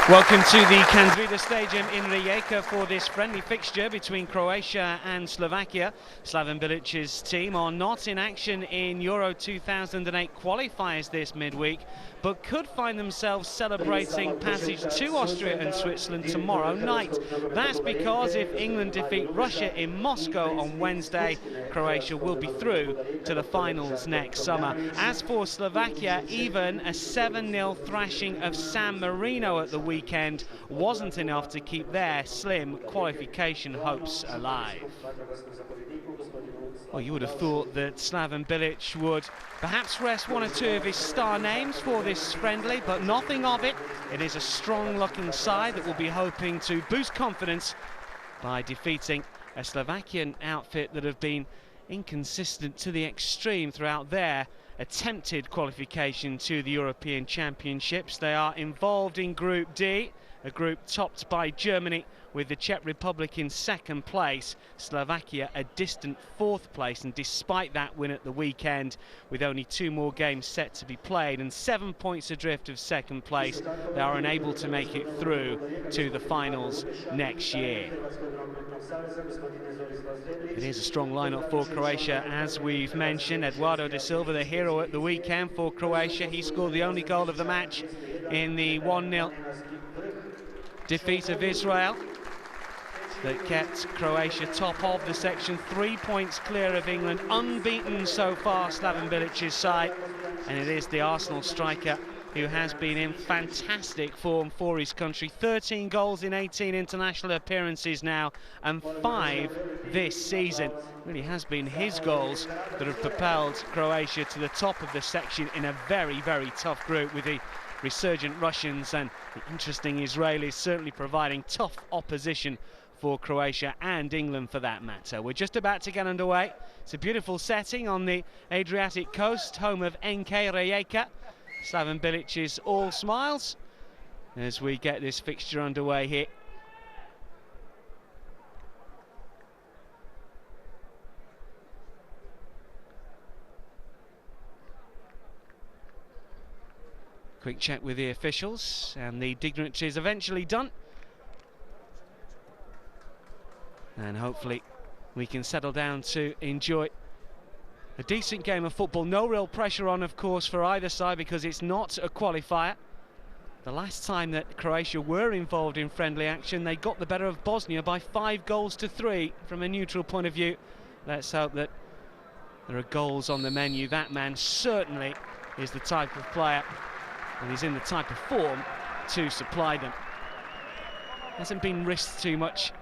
Welcome to the Kandrida Stadium in Rijeka for this friendly fixture between Croatia and Slovakia. Slaven Bilic's team are not in action in Euro 2008 qualifiers this midweek, but could find themselves celebrating passage to Austria and Switzerland tomorrow night. That's because if England defeat Russia in Moscow on Wednesday, Croatia will be through to the finals next summer. As for Slovakia, even a 7-0 thrashing of San Marino at the weekend wasn't enough to keep their slim qualification hopes alive. Well, you would have thought that Slaven Bilic would perhaps rest one or two of his star names for this friendly, but nothing of it. It is a strong-looking side that will be hoping to boost confidence by defeating a Slovakian outfit that have been inconsistent to the extreme throughout their attempted qualification to the European Championships. They are involved in Group D, a group topped by Germany with the Czech Republic in second place, Slovakia a distant fourth place, and despite that win at the weekend, with only 2 more games set to be played and 7 points adrift of second place, they are unable to make it through to the finals next year. It is a strong lineup for Croatia, as we've mentioned. Eduardo da Silva, the hero at the weekend for Croatia. He scored the only goal of the match in the 1-0 defeat of Israel that kept Croatia top of the section, 3 points clear of England, unbeaten so far, Slaven Bilic's side. And it is the Arsenal striker who has been in fantastic form for his country. 13 goals in 18 international appearances now, and 5 this season. Really has been his goals that have propelled Croatia to the top of the section in a very, very tough group, with the resurgent Russians and the interesting Israelis certainly providing tough opposition for Croatia and England for that matter. We're just about to get underway. It's a beautiful setting on the Adriatic coast, home of NK Rijeka. Slaven Bilic is all smiles as we get this fixture underway here. Quick check with the officials, and the dignitary is eventually done. And hopefully we can settle down to enjoy a decent game of football. No real pressure on, of course, for either side, because it's not a qualifier. The last time that Croatia were involved in friendly action, they got the better of Bosnia by 5-3 from a neutral point of view. Let's hope that there are goals on the menu. That man certainly is the type of player, and he's in the type of form to supply them. Hasn't been risked too much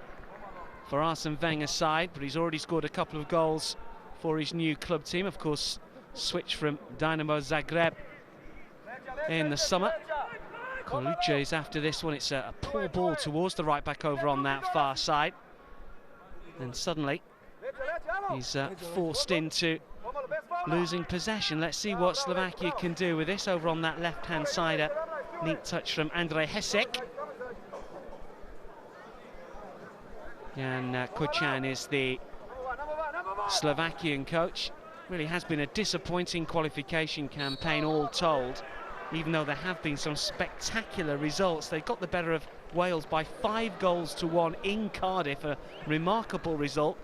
for Arsene Wenger's side, but he's already scored a couple of goals for his new club team. Of course, switched from Dinamo Zagreb in the summer. Olić is after this one. It's a poor ball towards the right back over on that far side, and suddenly he's forced into losing possession. Let's see what Slovakia can do with this. Over on that left-hand side, a neat touch from Andrej Hesek. Jan Kuchan is the Slovakian coach. Really has been a disappointing qualification campaign all told, even though there have been some spectacular results. They got the better of Wales by 5-1 in Cardiff, a remarkable result,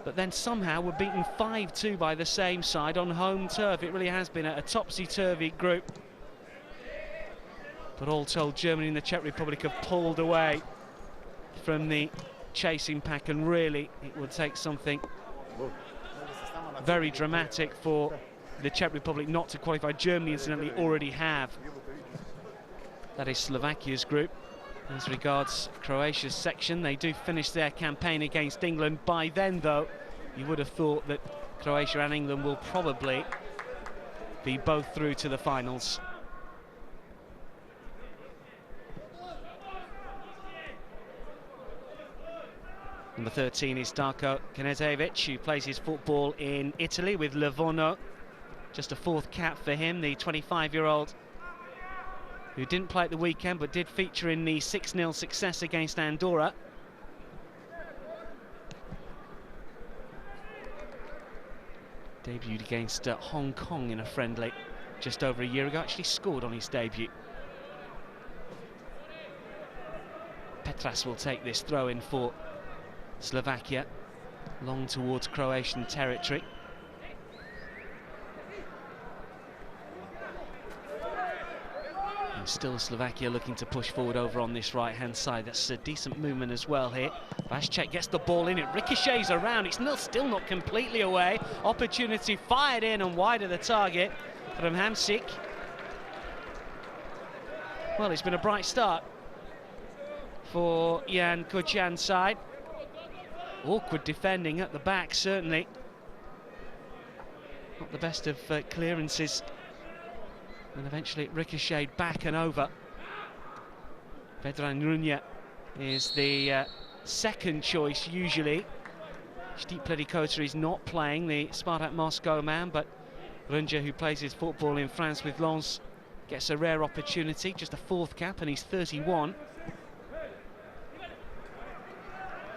but then somehow were beaten 5-2 by the same side on home turf. It really has been a topsy-turvy group, but all told, Germany and the Czech Republic have pulled away from the chasing pack, and really it would take something very dramatic for the Czech Republic not to qualify. Germany incidentally already have. That is Slovakia's group. As regards Croatia's section, they do finish their campaign against England. By then, though, you would have thought that Croatia and England will probably be both through to the finals. Number 13 is Darko Knežević, who plays his football in Italy with Livorno. Just a 4th cap for him, the 25-year-old who didn't play at the weekend but did feature in the 6-0 success against Andorra. Debuted against Hong Kong in a friendly just over a year ago. Actually scored on his debut. Petras will take this throw in for Slovakia, long towards Croatian territory. And still Slovakia looking to push forward over on this right-hand side. That's a decent movement as well here. Vaščák gets the ball in, it ricochets around, it's still not completely away. Opportunity fired in and wide of the target from Hamsik. Well, it's been a bright start for Jan Kocian's side. Awkward defending at the back, certainly. Not the best of clearances. And eventually it ricocheted back and over. Vedran Runia is the second choice usually. Steve Pledikota is not playing, the Spartak Moscow man, but Runja, who plays his football in France with Lens, gets a rare opportunity, just a fourth cap, and he's 31.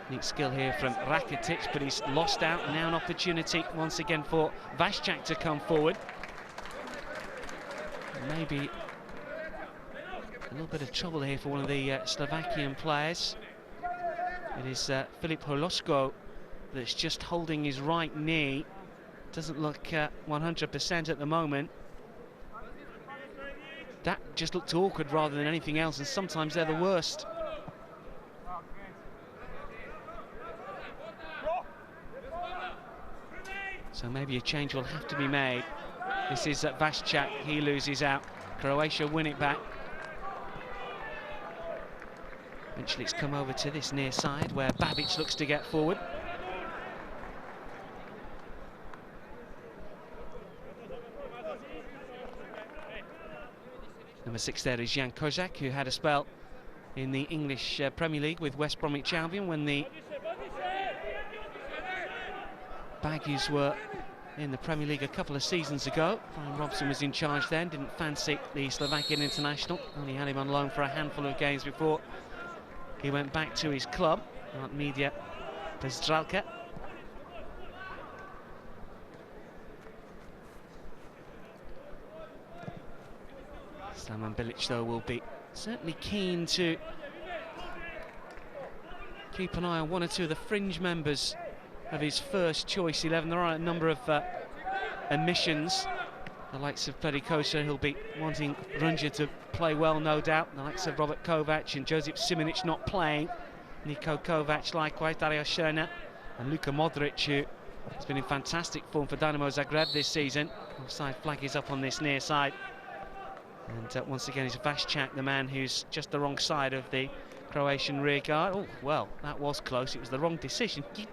Neat skill here from Rakitic, but he's lost out. Now an opportunity once again for Vaščák to come forward. Maybe a little bit of trouble here for one of the Slovakian players. It is Filip Holosko that's just holding his right knee. Doesn't look 100% at the moment. That just looked awkward rather than anything else, and sometimes they're the worst. So maybe a change will have to be made. This is Vaščák, he loses out. Croatia win it back. Eventually it's come over to this near side where Babic looks to get forward. Number 6 there is Jan Kozak, who had a spell in the English Premier League with West Bromwich Albion when the Baggies were in the Premier League a couple of seasons ago. Brian Robson was in charge then, didn't fancy the Slovakian international, only had him on loan for a handful of games before he went back to his club, Artmedia Bezdralka. Slaven Bilic, though, will be certainly keen to keep an eye on one or two of the fringe members of his first choice 11. There are a number of omissions. The likes of Pledikota, he'll be wanting Runja to play well, no doubt. The likes of Robert Kovac and Josip Simonic not playing. Niko Kovac likewise, Dario Šerna and Luka Modric, who has been in fantastic form for Dinamo Zagreb this season. Offside flag is up on this near side. And once again it's Vaščák, the man who's just the wrong side of the Croatian rear guard. Oh, well, that was close. It was the wrong decision. You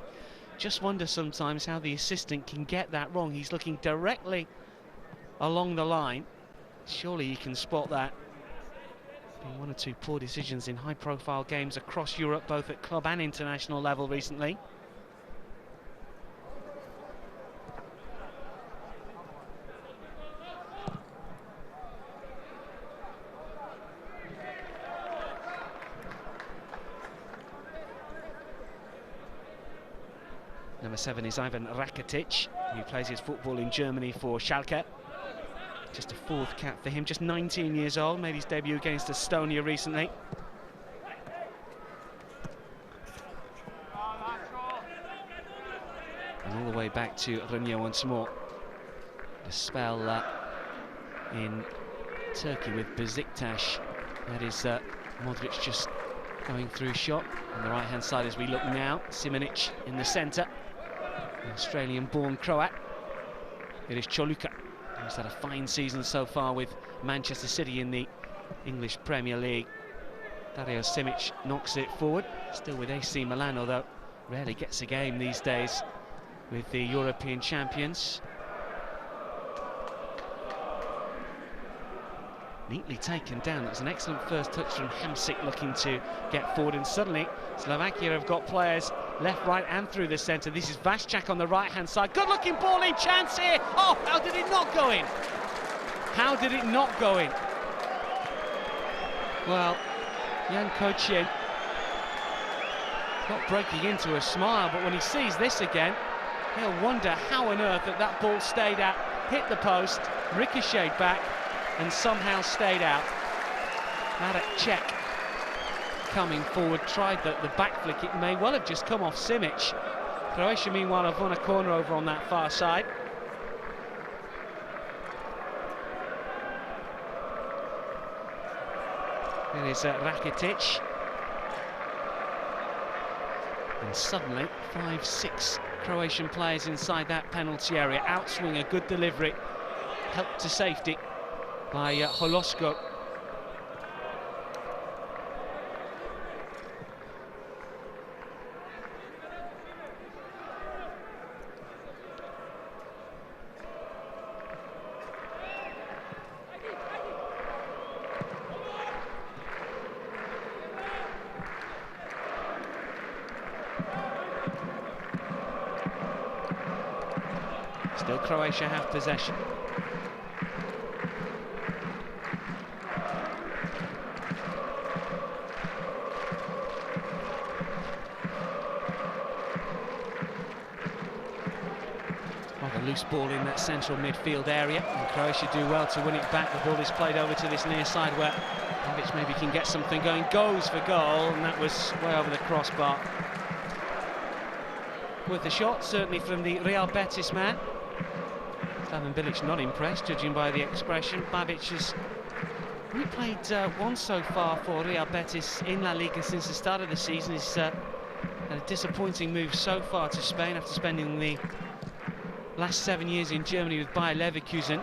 just wonder sometimes how the assistant can get that wrong. He's looking directly along the line. Surely you can spot that. Been one or two poor decisions in high-profile games across Europe, both at club and international level recently. Number 7 is Ivan Rakitic, who plays his football in Germany for Schalke. Just a fourth cap for him, just 19 years old, made his debut against Estonia recently. And all the way back to Runia once more. A spell in Turkey with Besiktas. That is Modric just going through shot. On the right-hand side as we look now, Simonic in the centre. Australian-born Croat. It is Choluka, who's had a fine season so far with Manchester City in the English Premier League. Dario Simic knocks it forward, still with AC Milan, although rarely gets a game these days with the European champions. Neatly taken down. That's an excellent first touch from Hamsik, looking to get forward, and suddenly Slovakia have got players left, right and through the centre. This is Vaščák on the right-hand side. Good looking ball in, chance here. Oh, how did it not go in? How did it not go in? Well, Jan Kocian not breaking into a smile, but when he sees this again, he'll wonder how on earth that ball stayed out, hit the post, ricocheted back, and somehow stayed out. Marek Čech coming forward, tried the back flick. It may well have just come off Simic. Croatia, meanwhile, have won a corner over on that far side. It is Rakitic. And suddenly, 5-6 Croatian players inside that penalty area. Outswing, a good delivery. Helped to safety by Holosko. Still Croatia have possession. Rather loose ball in that central midfield area, and Croatia do well to win it back. The ball is played over to this near side where Olić maybe can get something going. Goes for goal, and that was way over the crossbar. With the shot, certainly from the Real Betis man. Slaven Bilic not impressed, judging by the expression. Babic has only played once so far for Real Betis in La Liga since the start of the season. He's had a disappointing move so far to Spain after spending the last 7 years in Germany with Bayer Leverkusen.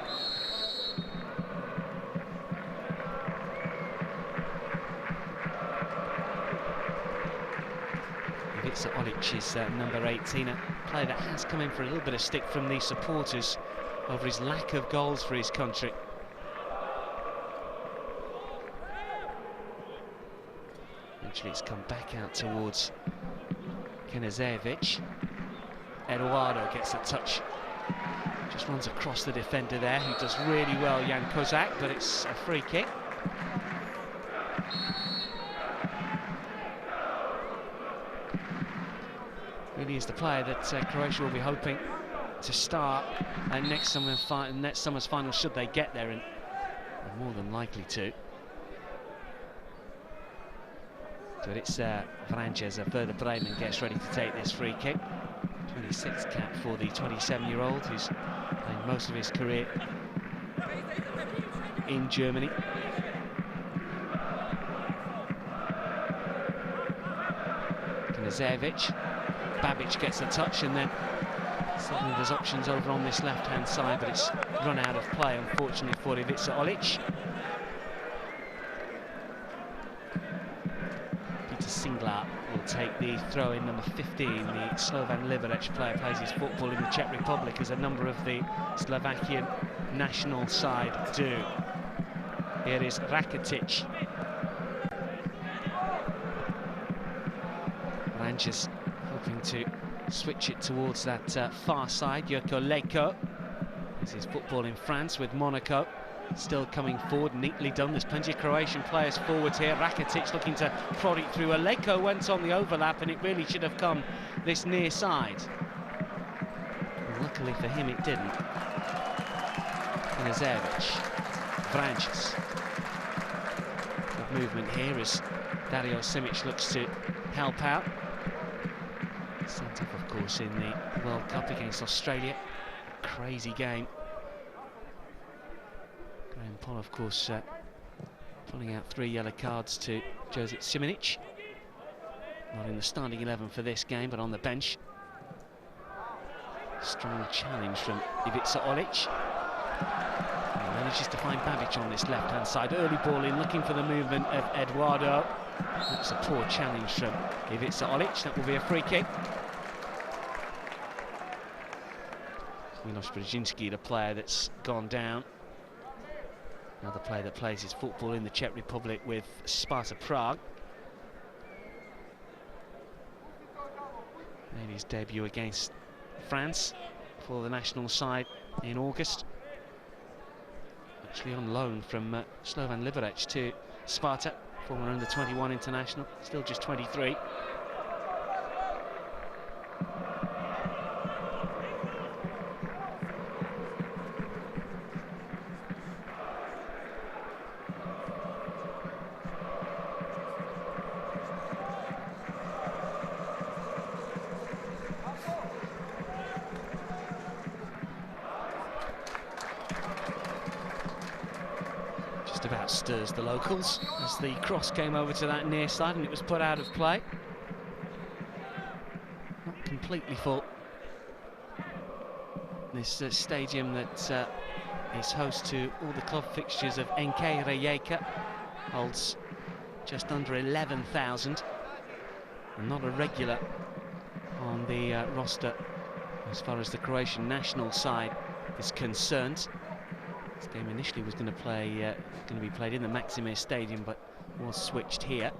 Ivica Olić is number 18, a player that has come in for a little bit of stick from the supporters over his lack of goals for his country. Eventually it's come back out towards Knežević. Eduardo gets a touch, just runs across the defender there, who does really well, Jan Kozak, but it's a free kick. Really is the player that Croatia will be hoping to start next summer's final, should they get there, and they're more than likely to. So it's Vranjes of Werder Bremen gets ready to take this free kick. 26 cap for the 27-year-old, who's played most of his career in Germany. Knežević. Babic gets a touch, and then suddenly there's options over on this left-hand side, but it's run out of play, unfortunately, for Ivica Olić. Peter Singlar will take the throw-in, number 15. The Slovan Liberec player plays his football in the Czech Republic, as a number of the Slovakian national side do. Here is Rakitic. Vranjes hoping to switch it towards that far side. Jurko Leko. This is football in France with Monaco. Still coming forward, neatly done. There's plenty of Croatian players forwards here. Rakitic looking to prod it through. Leko went on the overlap, and it really should have come this near side. And luckily for him, it didn't. Knežević. Vranjes. Good movement here as Dario Simic looks to help out. Sent off, of course, in the World Cup against Australia. Crazy game. Graham Poll, of course, pulling out 3 yellow cards to Josip Simic. Not in the starting 11 for this game, but on the bench. Strong challenge from Ivica Olić. He manages to find Babic on this left-hand side. Early ball in, looking for the movement of Eduardo. That's a poor challenge from Ivica Olić. That will be a free kick. Miloš Brzezinski, the player that's gone down. Another player that plays his football in the Czech Republic with Sparta Prague. Made his debut against France for the national side in August. Actually on loan from Slovan Liberec to Sparta, former under-21 international, still just 23. just about stirs the locals as the cross came over to that near side and it was put out of play. Not completely full. This stadium that is host to all the club fixtures of NK Rijeka holds just under 11,000, and not a regular on the roster as far as the Croatian national side is concerned. This game initially was going to be played in the Maksimir Stadium, but was switched here.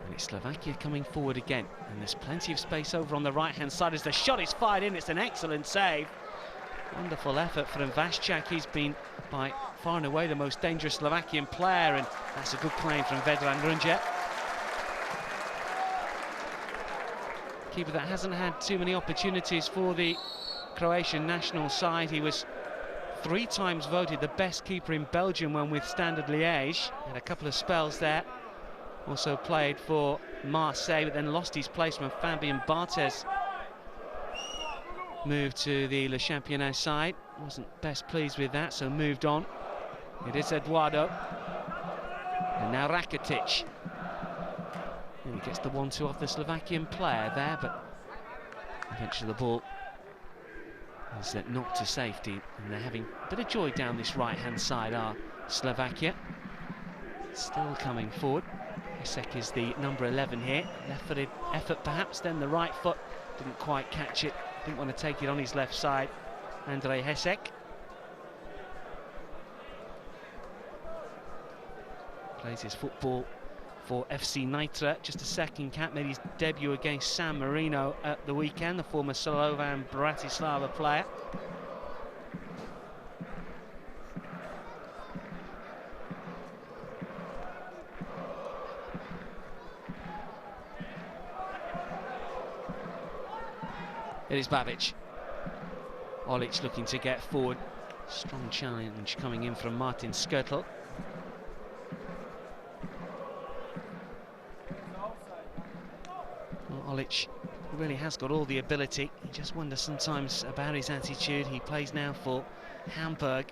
And it's Slovakia coming forward again, and there's plenty of space over on the right-hand side as the shot is fired in. It's an excellent save. Wonderful effort from Vasčák. He's been by far and away the most dangerous Slovakian player, and that's a good claim from Vedran Runje. Keeper that hasn't had too many opportunities for the Croatian national side. He was 3 times voted the best keeper in Belgium when with Standard Liège. Had a couple of spells there. Also played for Marseille, but then lost his place when Fabien Barthez moved to the Le Championnat side. Wasn't best pleased with that, so moved on. It is Eduardo. And now Rakitic. And he gets the 1-2 off the Slovakian player there, but eventually the ball is knocked to safety. And they're having a bit of joy down this right-hand side, are Slovakia. Still coming forward. Hesek is the number 11 here. Left-footed effort perhaps, then the right foot. Didn't quite catch it. Didn't want to take it on his left side. Andrej Hesek. Plays his football for FC Nitra. Just a second cap, made his debut against San Marino at the weekend, the former Slovan Bratislava player. It is Babic. Olić looking to get forward. Strong challenge coming in from Martin Skirtle. Well, Olić really has got all the ability. You just wonder sometimes about his attitude. He plays now for Hamburg.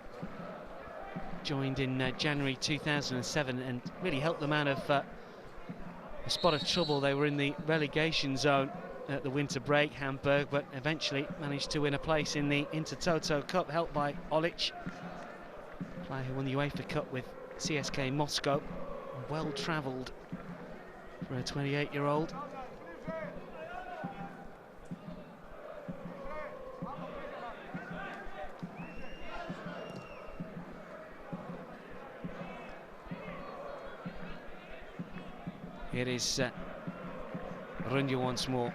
Joined in January 2007 and really helped them out of a spot of trouble. They were in the relegation zone at the winter break, Hamburg, but eventually managed to win a place in the Intertoto Cup, helped by Olić, player who won the UEFA Cup with CSK Moscow. Well travelled for a 28-year-old. It is Runje once more.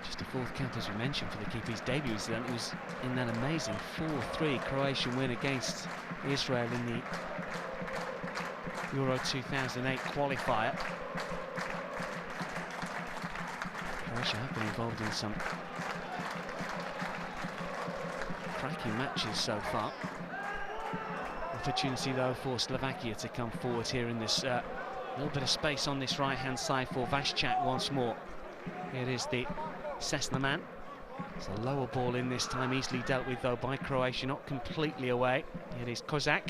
Just a 4th cap, as we mentioned, for the keeper's debut. So it was in that amazing 4-3 Croatian win against Israel in the Euro 2008 qualifier. Croatia have been involved in some cracking matches so far. Opportunity though for Slovakia to come forward here in this little bit of space on this right-hand side for Vasčák once more. It is the Cessna man. It's a lower ball in this time, easily dealt with though by Croatia, not completely away. It is Kozak.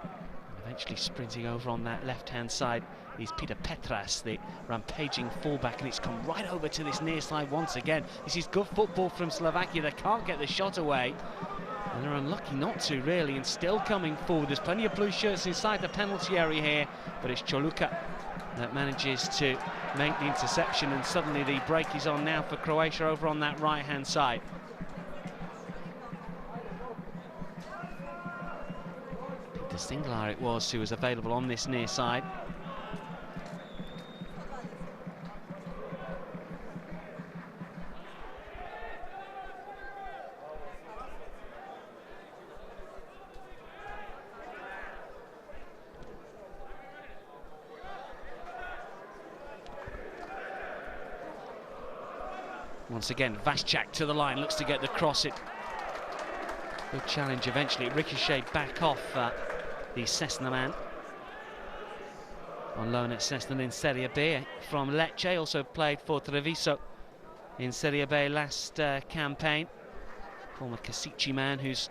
And eventually sprinting over on that left-hand side is Peter Petras, the rampaging fullback, and it's come right over to this near side once again. This is good football from Slovakia. They can't get the shot away. And they're unlucky not to, really, and still coming forward. There's plenty of blue shirts inside the penalty area here, but it's Choluka that manages to make the interception, and suddenly the break is on now for Croatia over on that right-hand side. Peter Singlar it was who was available on this near side. Once again, Vasčák to the line, looks to get the cross. It good challenge eventually. It ricocheted back off the Cessna man. On loan at Cessna in Serie B from Lecce, also played for Treviso in Serie B last campaign. Former Kasici man who's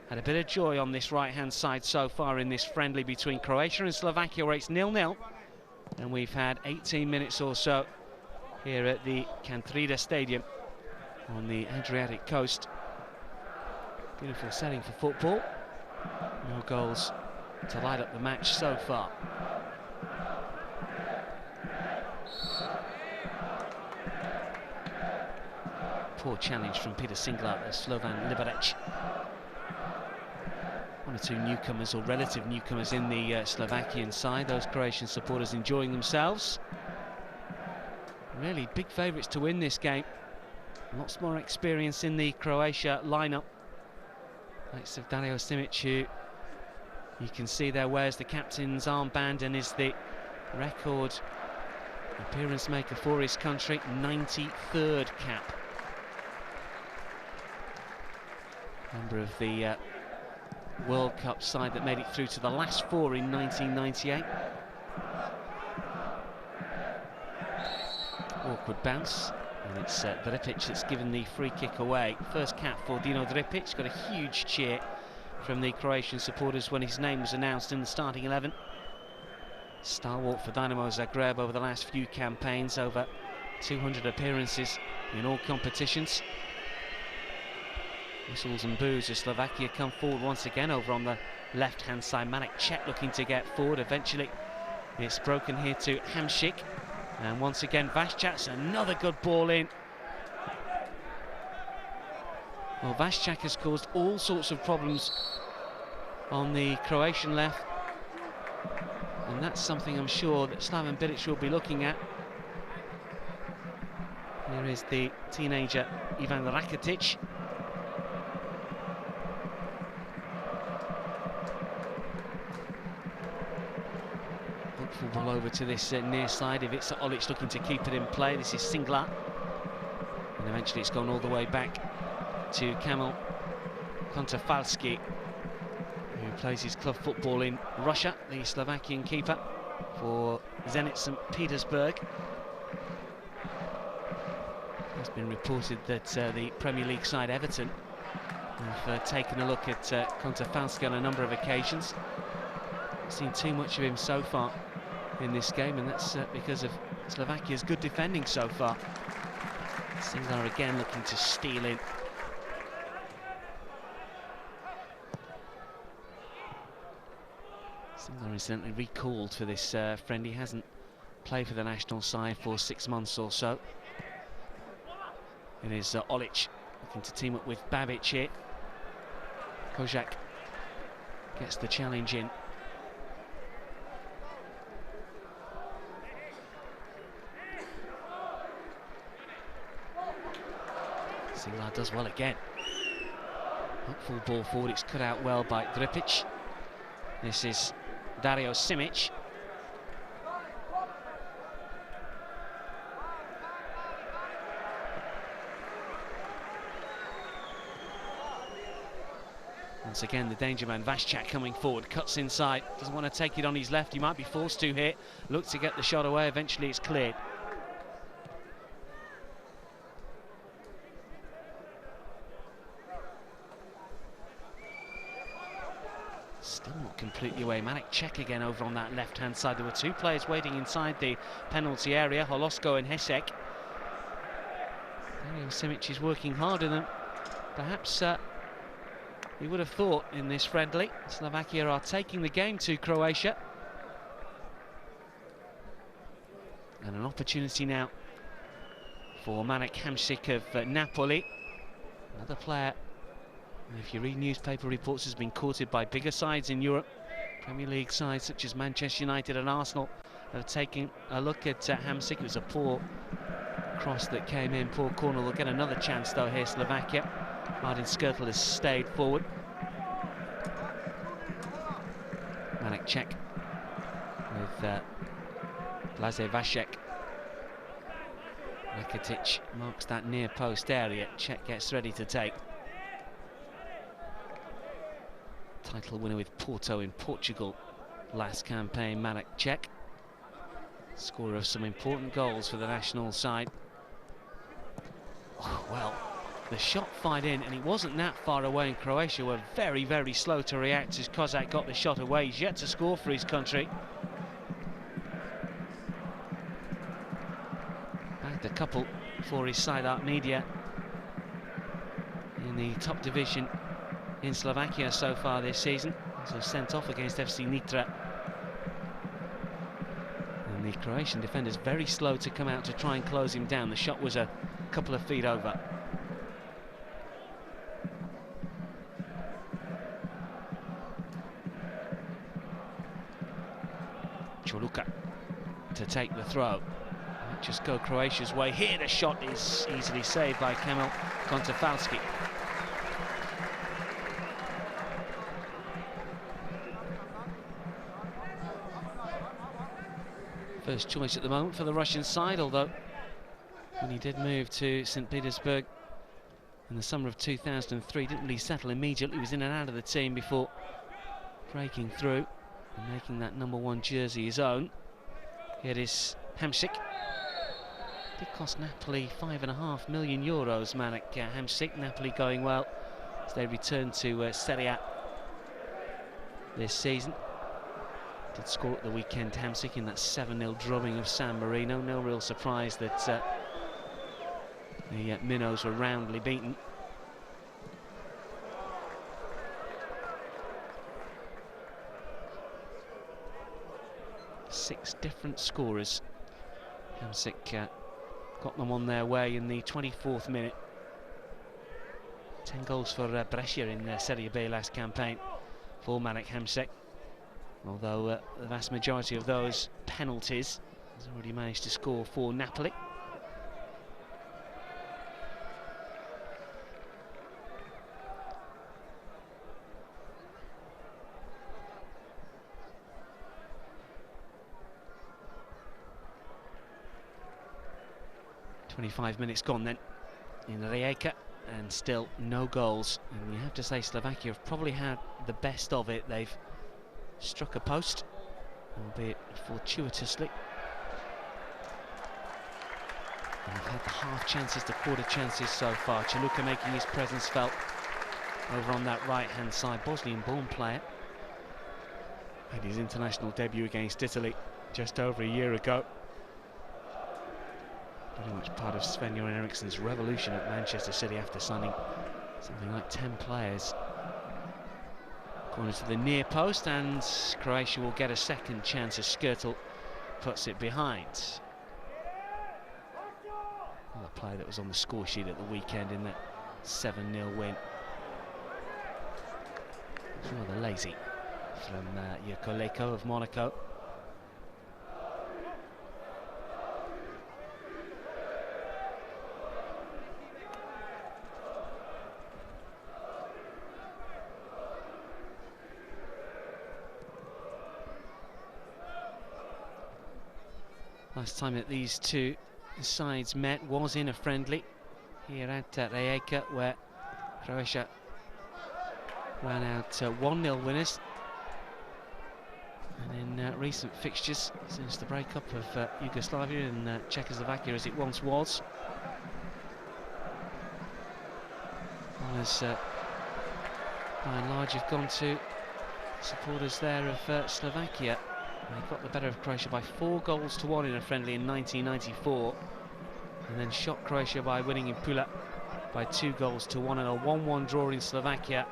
had a bit of joy on this right-hand side so far in this friendly between Croatia and Slovakia, where it's 0-0. And we've had 18 minutes or so here at the Kantrida Stadium on the Adriatic coast. Beautiful setting for football. No goals to light up the match so far. Poor challenge from Peter Singler, the Slovan Liberec. One or two newcomers, or relative newcomers, in the Slovakian side. Those Croatian supporters enjoying themselves. Really big favourites to win this game. Lots more experience in the Croatia lineup. Likes of Dario Simic, who you can see there wears the captain's armband and is the record appearance maker for his country. 93rd cap. Member of the World Cup side that made it through to the last four in 1998. Awkward bounce, and it's Dripic that's given the free kick away. First cap for Dino Dripic. Got a huge cheer from the Croatian supporters when his name was announced in the starting 11. Stalwart for Dinamo Zagreb over the last few campaigns, over 200 appearances in all competitions. Whistles and boos as Slovakia come forward once again over on the left-hand side. Marek Cech looking to get forward. Eventually it's broken here to Hamšík. And once again Vaščák, another good ball in. Well, Vaščák has caused all sorts of problems on the Croatian left. And that's something I'm sure that Slaven Bilic will be looking at. Here is the teenager Ivan Rakitic. Ball over to this near side. Ivica Olić looking to keep it in play. This is Singla, and eventually it's gone all the way back to Kamil Kontrafalski, who plays his club football in Russia, the Slovakian keeper for Zenit St. Petersburg. It's been reported that the Premier League side Everton have taken a look at Kontrafalski on a number of occasions. Not seen too much of him so far in this game, and that's because of Slovakia's good defending so far. Singlar again looking to steal in. Singlar incidentally recalled for this friend. He hasn't played for the national side for 6 months or so. It is Olić looking to team up with Babic here. Kozak gets the challenge in. Singlar does well again. Hopeful ball forward, it's cut out well by Dripic. This is Dario Simic. Once again, the danger man Vaščák coming forward, cuts inside, doesn't want to take it on his left, he might be forced to here. Look to get the shot away, eventually it's cleared. Still not completely away. Marek Cech again over on that left-hand side. There were two players waiting inside the penalty area, Holosko and Hesek. Dario Simic is working harder than perhaps he would have thought in this friendly. Slovakia are taking the game to Croatia. And an opportunity now for Marek Hamšík of Napoli. Another player, if you read newspaper reports, has been courted by bigger sides in Europe. Premier League sides such as Manchester United and Arsenal have taken a look at Hamšík. It was a poor cross that came in, poor corner. They'll get another chance though here, Slovakia. Martin Skrtel has stayed forward. Marek Cech with Blaže Vaščák. Rakitic marks that near post area. Cech gets ready to take. Title winner with Porto in Portugal last campaign, Marek Cech. Scorer of some important goals for the national side. Well, the shot fired in, and it wasn't that far away, and Croatia were very, very slow to react as Kozak got the shot away. He's yet to score for his country. Bagged a couple for his side, Art Media, in the top division in Slovakia so far this season. So sent off against FC Nitra. And the Croatian defenders very slow to come out to try and close him down. The shot was a couple of feet over. Choluka to take the throw. Might just go Croatia's way here. The shot is easily saved by Kamil Kontafalski. First choice at the moment for the Russian side, although when he did move to St. Petersburg in the summer of 2003, didn't really settle immediately. He was in and out of the team before breaking through and making that #1 jersey his own. Here is Hamsik. Did cost Napoli €5.5 million, Marek Hamsik. Napoli going well as they return to Serie A this season. Did score at the weekend, Hamsik, in that 7-0 drubbing of San Marino. No real surprise that the Minnows were roundly beaten. Six different scorers. Hamsik got them on their way in the 24th minute. 10 goals for Brescia in Serie B last campaign for Marek Hamsik. Although the vast majority of those penalties has already managed to score for Napoli. "25 minutes gone then in Rijeka, and still no goals. And you have to say Slovakia have probably had the best of it. They've struck a post, albeit fortuitously. And they've had the half chances to quarter chances so far. Choluka making his presence felt over on that right-hand side. Bosnian-born player. Had his international debut against Italy just over a year ago. Very much part of Sven-Göran Eriksson's revolution at Manchester City after signing something like 10 players. Corner to the near post, and Croatia will get a second chance as Skirtle puts it behind. Another player that was on the score sheet at the weekend in that 7-0 win. It's rather lazy from Yerkoleko of Monaco. Last time that these two sides met was in a friendly here at Rijeka, where Croatia ran out 1-0 winners. And in recent fixtures since the breakup of Yugoslavia and Czechoslovakia as it once was, as by and large have gone to supporters there of Slovakia. They got the better of Croatia by 4-1 in a friendly in 1994, and then shot Croatia by winning in Pula by 2-1, and a 1-1 draw in Slovakia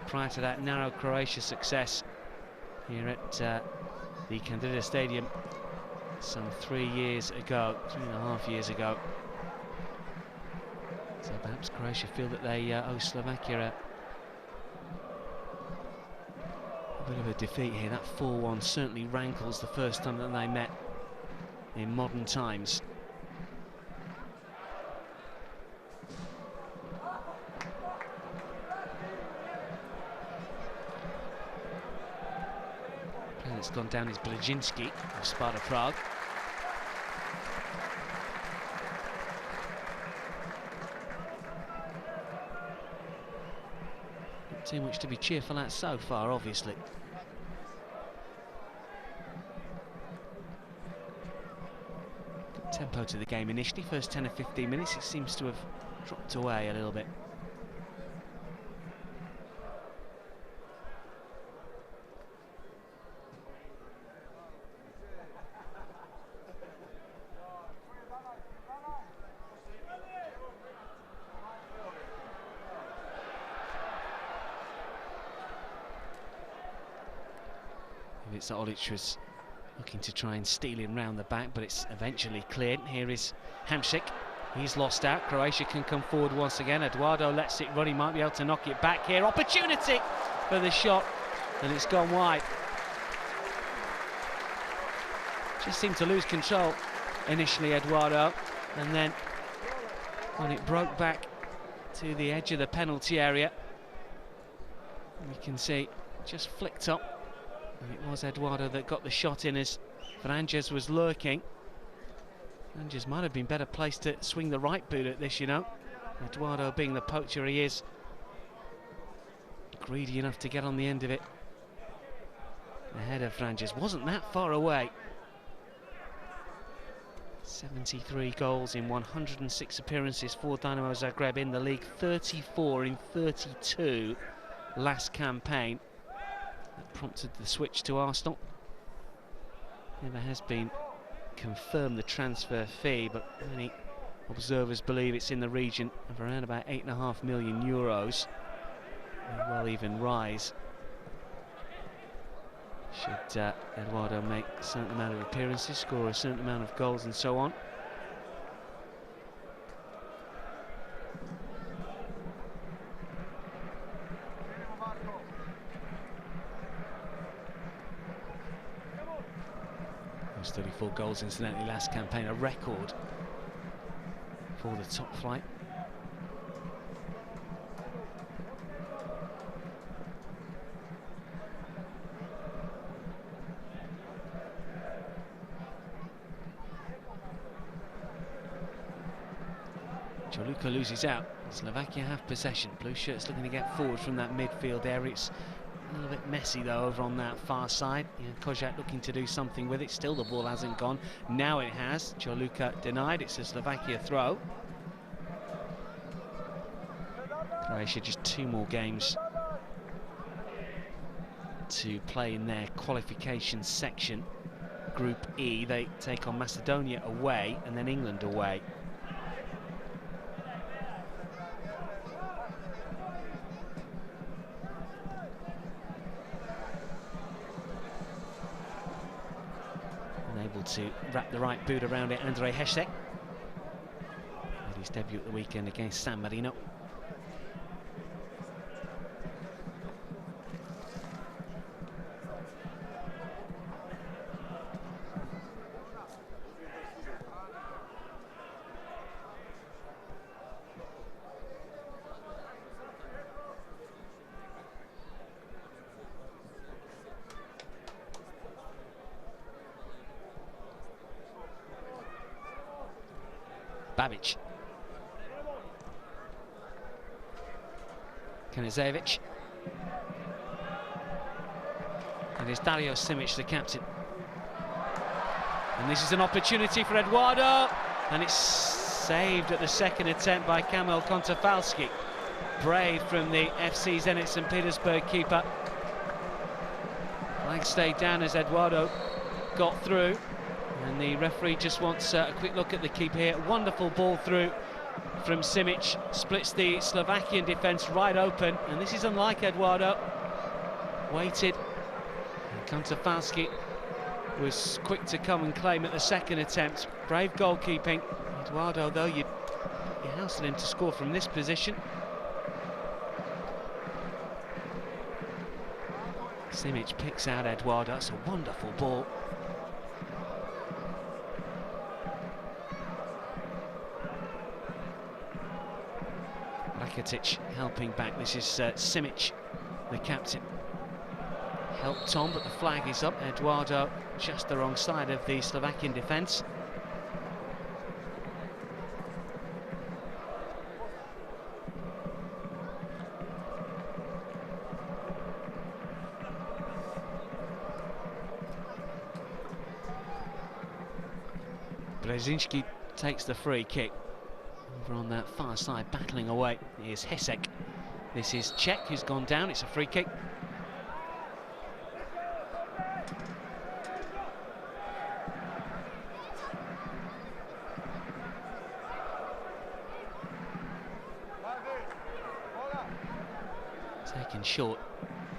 prior to that narrow Croatia success here at the Candida Stadium some 3 years ago, 3.5 years ago. So perhaps Croatia feel that they owe Slovakia a bit of a defeat here. That 4-1 certainly rankles the first time that they met in modern times. Player that's gone down is Blajinski of Sparta Prague. Too much to be cheerful at so far, obviously. Good tempo to the game initially. First 10 or 15 minutes, it seems to have dropped away a little bit. It's Olić was looking to try and steal him round the back, but it's eventually cleared. Here is Hamšík. He's lost out. Croatia can come forward once again. Eduardo lets it run. He might be able to knock it back here. Opportunity for the shot, and it's gone wide. Just seemed to lose control initially, Eduardo, and then when it broke back to the edge of the penalty area, we can see just flicked up. And it was Eduardo that got the shot in as Franges was lurking. Franges might have been better placed to swing the right boot at this, you know. Eduardo, being the poacher he is, greedy enough to get on the end of it. Ahead of Franges, wasn't that far away. 73 goals in 106 appearances for Dinamo Zagreb in the league, 34 in 32 last campaign. That prompted the switch to Arsenal. Never has been confirmed the transfer fee, but many observers believe it's in the region of around about €8.5 million. May well even rise should Eduardo make a certain amount of appearances, score a certain amount of goals and so on. Those 34 goals incidentally last campaign, a record for the top flight. Joluka loses out. Slovakia have possession. Blue shirts looking to get forward from that midfield area. It's a little bit messy though over on that far side. Kozak looking to do something with it. Still the ball hasn't gone. Now it has. Joluka denied. It's a Slovakia throw. Croatia just 2 more games to play in their qualification section. Group E, they take on Macedonia away and then England away. Able to wrap the right boot around it, Andrej Hešek. Made his debut at the weekend against San Marino. Babic. Kanizevic. And it's Dario Simic, the captain. And this is an opportunity for Eduardo. And it's saved at the second attempt by Kamil Kontafalski. Brave from the FC Zenit St. Petersburg keeper. Flag stayed down as Eduardo got through. And the referee just wants a quick look at the keeper here. Wonderful ball through from Simic. Splits the Slovakian defence right open. And this is unlike Eduardo. Waited. And Kontafalski was quick to come and claim at the second attempt. Brave goalkeeping. Eduardo, though, you housed him to score from this position. Simic picks out Eduardo. It's a wonderful ball. Rakitic helping back. This is Simic, the captain. Helped on, but the flag is up. Eduardo just the wrong side of the Slovakian defence. Brzezinski takes the free kick. Over on that far side, battling away, is Hesek. This is Czech, who's gone down. It's a free kick. Taken short.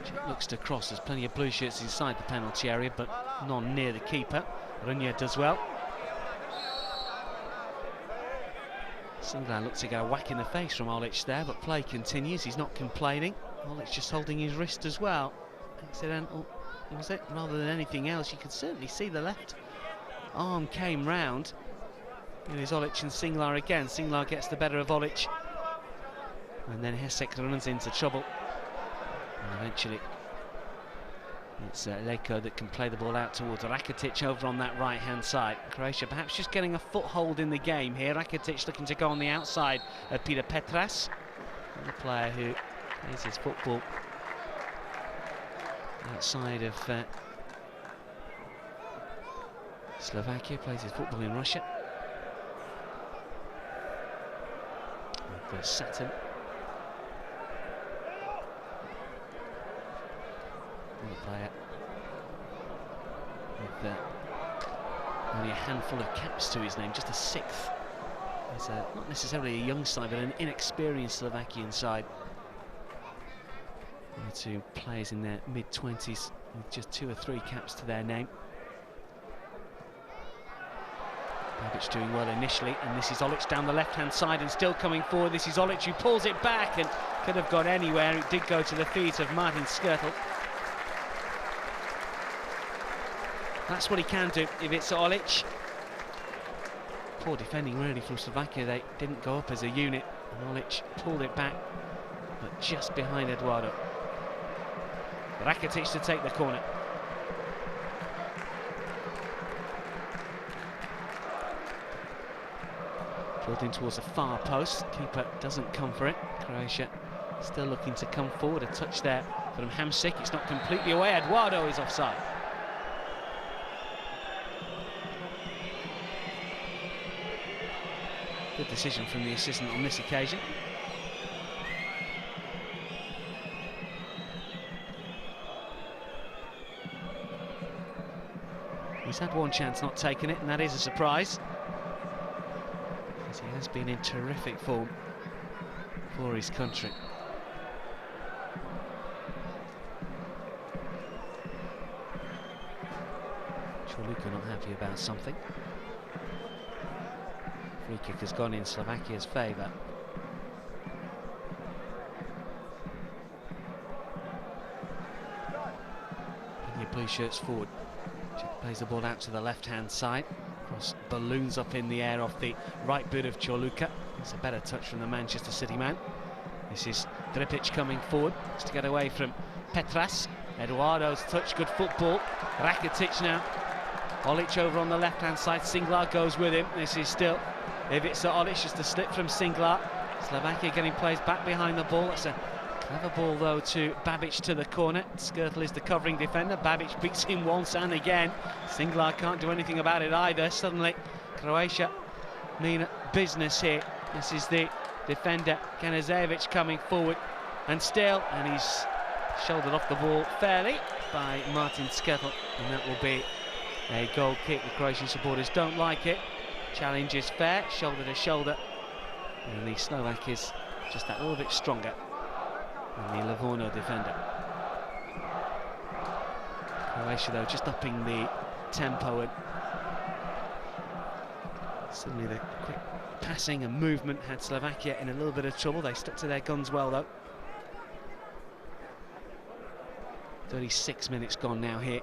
Czech looks to cross. There's plenty of blue shirts inside the penalty area, but none near the keeper. Runya does well. Singlar looks to get a whack in the face from Olić there, but play continues. He's not complaining. Olić just holding his wrist as well. Accidental, was it? Rather than anything else, you could certainly see the left arm came round. It is Olić and Singlar again. Singlar gets the better of Olić, and then Hesek runs into trouble. And eventually, it's Leko that can play the ball out towards Rakitic over on that right-hand side. Croatia perhaps just getting a foothold in the game here. Rakitic looking to go on the outside of Peter Petras, the player who plays his football outside of Slovakia, plays his football in Russia. With Saturn. The player with only a handful of caps to his name, just a sixth. He's not necessarily a young side, but an inexperienced Slovakian side. Two players in their mid-20s with just 2 or 3 caps to their name. Babic doing well initially, and this is Olić down the left-hand side and still coming forward. This is Olić who pulls it back and could have gone anywhere. It did go to the feet of Martin Skirtle. That's what he can do if it's Olić. Poor defending really from Slovakia. They didn't go up as a unit, and Olić pulled it back, but just behind Eduardo. Rakitic to take the corner. Drilled in towards the far post. Keeper doesn't come for it. Croatia still looking to come forward. A touch there from Hamsik. It's not completely away. Eduardo is offside. Good decision from the assistant on this occasion. He's had one chance, not taken it, and that is a surprise, because he has been in terrific form for his country. Čoluka not happy about something. Free kick has gone in Slovakia's favour. Bring your blue shirts forward. Czech plays the ball out to the left-hand side. Cross balloons up in the air off the right boot of Čoluka. It's a better touch from the Manchester City man. This is Dripic coming forward just to get away from Petras. Eduardo's touch, good football. Rakitic now. Olić over on the left-hand side. Singlar goes with him. This is still Ivica Olić, just a slip from Singlar. Slovakia getting plays back behind the ball. That's a clever ball though to Babic to the corner. Skirtle is the covering defender. Babic beats him once and again. Singlar can't do anything about it either. Suddenly Croatia mean business here. This is the defender Kanazevic coming forward, and he's shouldered off the ball fairly by Martin Skirtle, and that will be a goal kick. The Croatian supporters don't like it. Challenge is fair, shoulder to shoulder, and the Slovak is just that little bit stronger than the Livorno defender. Croatia though just upping the tempo, and suddenly the quick passing and movement had Slovakia in a little bit of trouble. They stuck to their guns well though. 36 minutes gone now here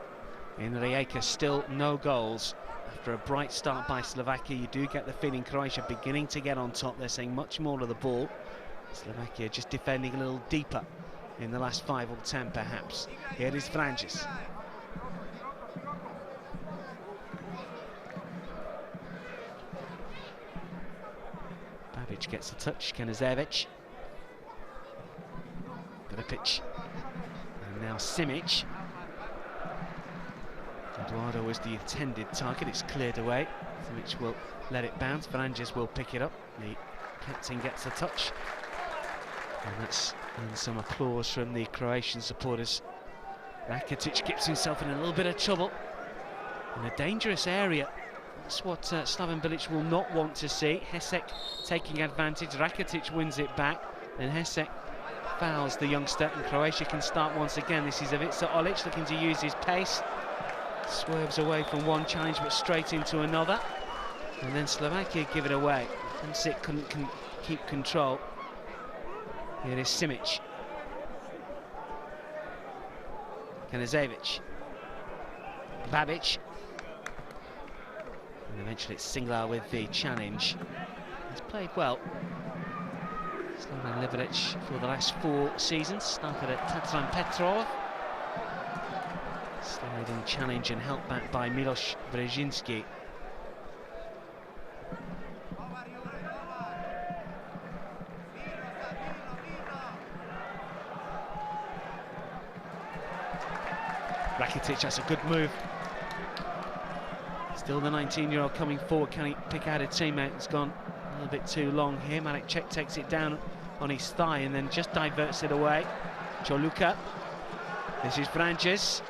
in Rijeka, still no goals. After a bright start by Slovakia, you do get the feeling Croatia beginning to get on top. They're saying much more of the ball. Slovakia just defending a little deeper in the last 5 or 10 perhaps. Here is Vranjes. Babic gets a touch, Kanazevic. Dripic. And now Simic. Eduardo was the intended target, it's cleared away. Simic will let it bounce, Vranjes will pick it up. The captain gets a touch. And that's some applause from the Croatian supporters. Rakitic gets himself in a little bit of trouble in a dangerous area. That's what Slaven Bilic will not want to see. Hesek taking advantage, Rakitic wins it back, and Hesek fouls the youngster, and Croatia can start once again. This is Ivica Olić looking to use his pace. Swerves away from one challenge but straight into another. And then Slovakia give it away. Hamsik couldn't keep control. Here is Simic. Kanizevic. Babic. And eventually it's Singlar with the challenge. He's played well. Slovan Liberec for the last 4 seasons. Started at Tatran Petrov. Sliding challenge and help back by Miloš Brzezinski. Rakitic, that's a good move. Still the 19-year-old coming forward. Can he pick out a teammate? It's gone a little bit too long here. Marek Cech takes it down on his thigh and then just diverts it away. Choluka. This is Vranjes.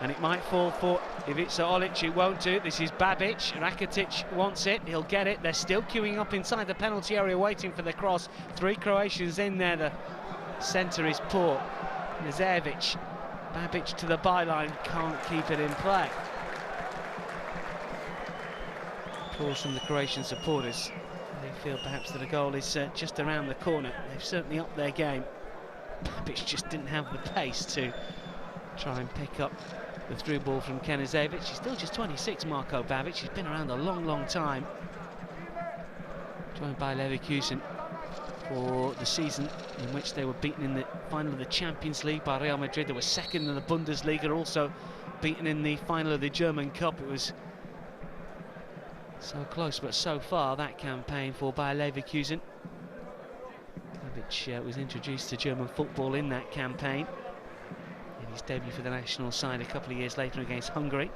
And it might fall for Ivica Olić. It won't do. This is Babic. Rakitic wants it. He'll get it. They're still queuing up inside the penalty area waiting for the cross. 3 Croatians in there. The centre is poor. Nazevic. Babic to the byline, can't keep it in play. Applause from the Croatian supporters. They feel perhaps that a goal is just around the corner. They've certainly upped their game. Babic just didn't have the pace to try and pick up the through ball from Kanizevic. He's still just 26, Marko Babic. He's been around a long, long time. Joined by Leverkusen for the season in which they were beaten in the final of the Champions League by Real Madrid. They were second in the Bundesliga, also beaten in the final of the German Cup. It was so close, but so far, that campaign for Bayer Leverkusen. Babic was introduced to German football in that campaign, in his debut for the national side a couple of years later against Hungary.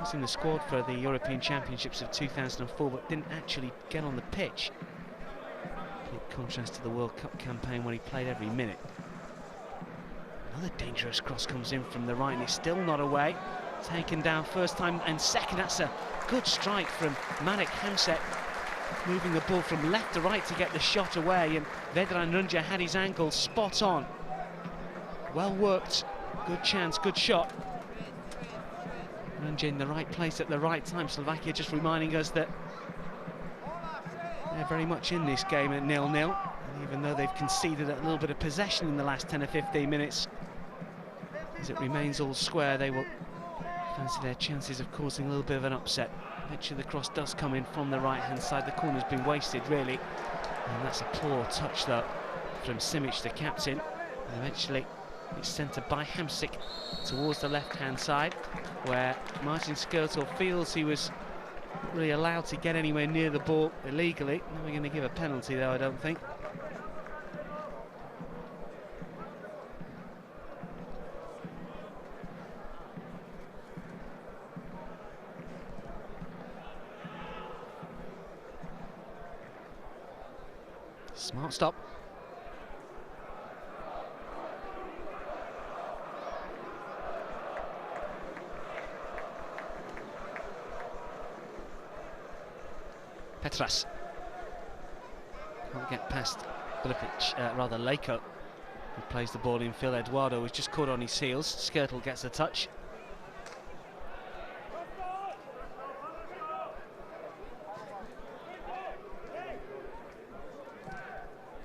Was in the squad for the European Championships of 2004, but didn't actually get on the pitch. In contrast to the World Cup campaign when he played every minute. Another dangerous cross comes in from the right, and it's still not away. Taken down first time and second. That's a good strike from Marek Hamsik, moving the ball from left to right to get the shot away, and Vedran Runja had his angle spot on. Well worked, good chance, good shot. Runja in the right place at the right time. Slovakia just reminding us that they're very much in this game at 0-0. And even though they've conceded a little bit of possession in the last 10 or 15 minutes, as it remains all square, they will fancy their chances of causing a little bit of an upset. Eventually the cross does come in from the right-hand side. The corner's been wasted, really. And that's a poor touch, though, from Simic, the captain. And eventually it's centred by Hamsik towards the left-hand side, where Martin Skrtel feels he was not really allowed to get anywhere near the ball illegally. Now we're going to give a penalty, though, I don't think. Smart stop. Petras can't get past Bilic, rather Leko, who plays the ball in field. Eduardo was just caught on his heels. Skrtel gets a touch.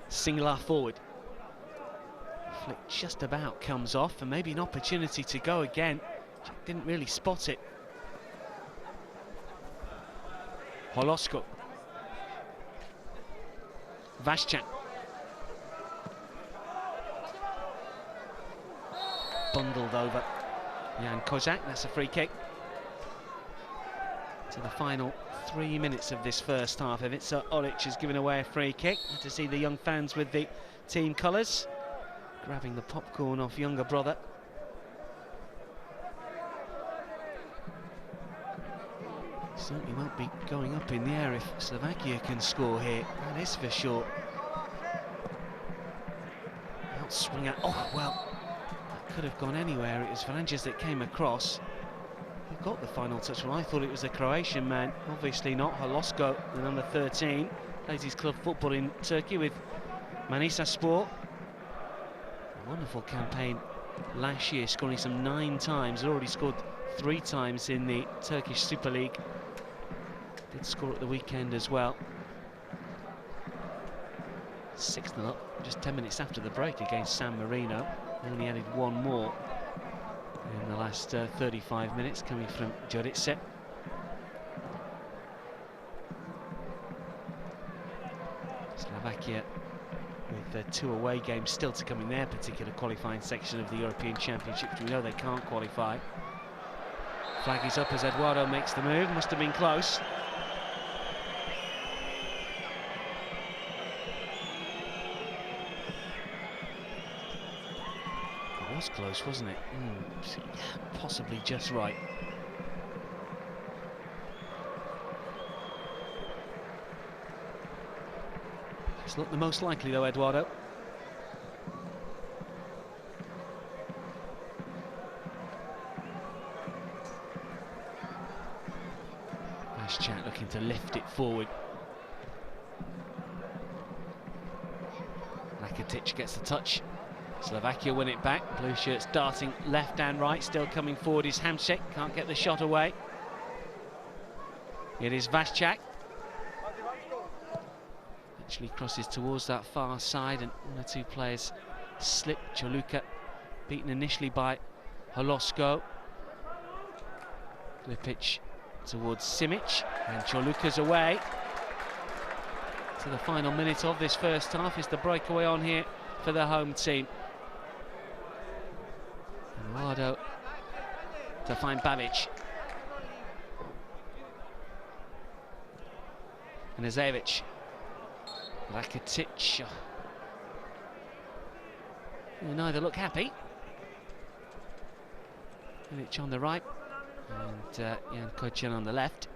Singlar forward. Flick just about comes off, and maybe an opportunity to go again. Didn't really spot it. Holosko. Vaščák. Bundled over Jan Kozak. That's a free kick. To the final 3 minutes of this first half. Ivica Olić has given away a free kick. Good to see the young fans with the team colours, grabbing the popcorn off younger brother. Certainly won't be going up in the air if Slovakia can score here. That is for sure. Outswing out. Oh, well, that could have gone anywhere. It was Varanjes that came across. He got the final touch. Well, I thought it was a Croatian man. Obviously not. Holosko, the number 13, plays his club football in Turkey with Manisaspor. A wonderful campaign last year, scoring some 9 times. Already scored 3 times in the Turkish Super League. Did score at the weekend as well. 6-0 up, just 10 minutes after the break against San Marino. Only added 1 more in the last 35 minutes, coming from Jurice. Slovakia with 2 away games still to come in their particular qualifying section of the European Championship, which we know they can't qualify. Flag is up as Eduardo makes the move. Must have been close. It was close, wasn't it? Possibly just right. It's not the most likely though, Eduardo. Chat looking to lift it forward. Rakitic gets the touch. Slovakia win it back. Blue shirts darting left and right, still coming forward is Hamšík, can't get the shot away. It is Vaščák. Actually crosses towards that far side and 1 or 2 players slip. Čoluka beaten initially by Holosko. Klipić towards Simic, and Čoluka's away. To the final minute of this first half is the breakaway on here for the home team. Eduardo to find Babic. And Azevic. Rakitic. Neither look happy. Ilic on the right. And Jan Kochen on the left.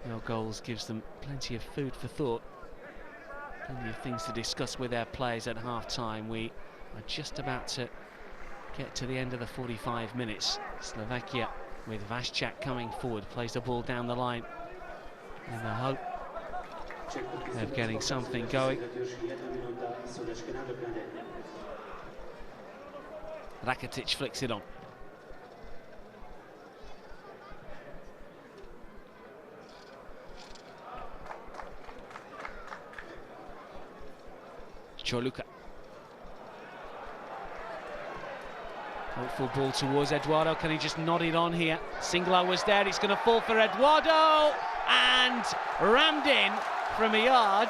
No goals gives them plenty of food for thought. Plenty of things to discuss with their players at half-time. We are just about to get to the end of the 45 minutes. Slovakia with Vaščák coming forward, plays the ball down the line in the hope of getting something going. Rakitic flicks it on. Čoluka. Hopeful ball towards Eduardo. Can he just nod it on here? Singler was there. It's going to fall for Eduardo and rammed in from a yard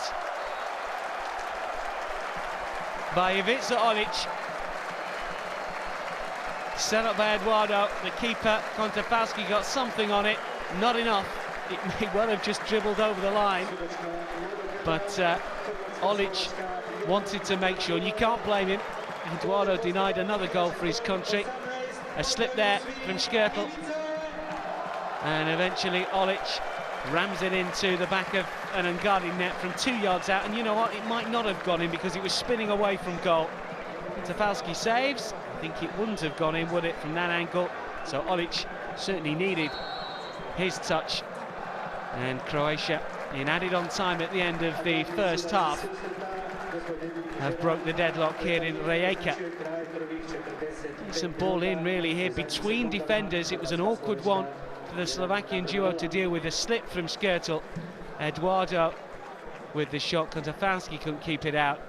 by Ivica Olić. Set up by Eduardo. The keeper, Kontafalski, got something on it. Not enough. It may well have just dribbled over the line. But Olić wanted to make sure, and you can't blame him. Eduardo denied another goal for his country. A slip there from Škrtel, and eventually Olić rams it into the back of an unguarded net from 2 yards out. And you know what, it might not have gone in because it was spinning away from goal. Tafalski saves. I think it wouldn't have gone in, would it, from that angle? So Olić certainly needed his touch, and Croatia, in added on time at the end of the first half, have broke the deadlock here in Rijeka. Decent ball in really here between defenders. It was an awkward one for the Slovakian duo to deal with. A slip from Škrtel. Eduardo with the shot. Kontafalski couldn't keep it out.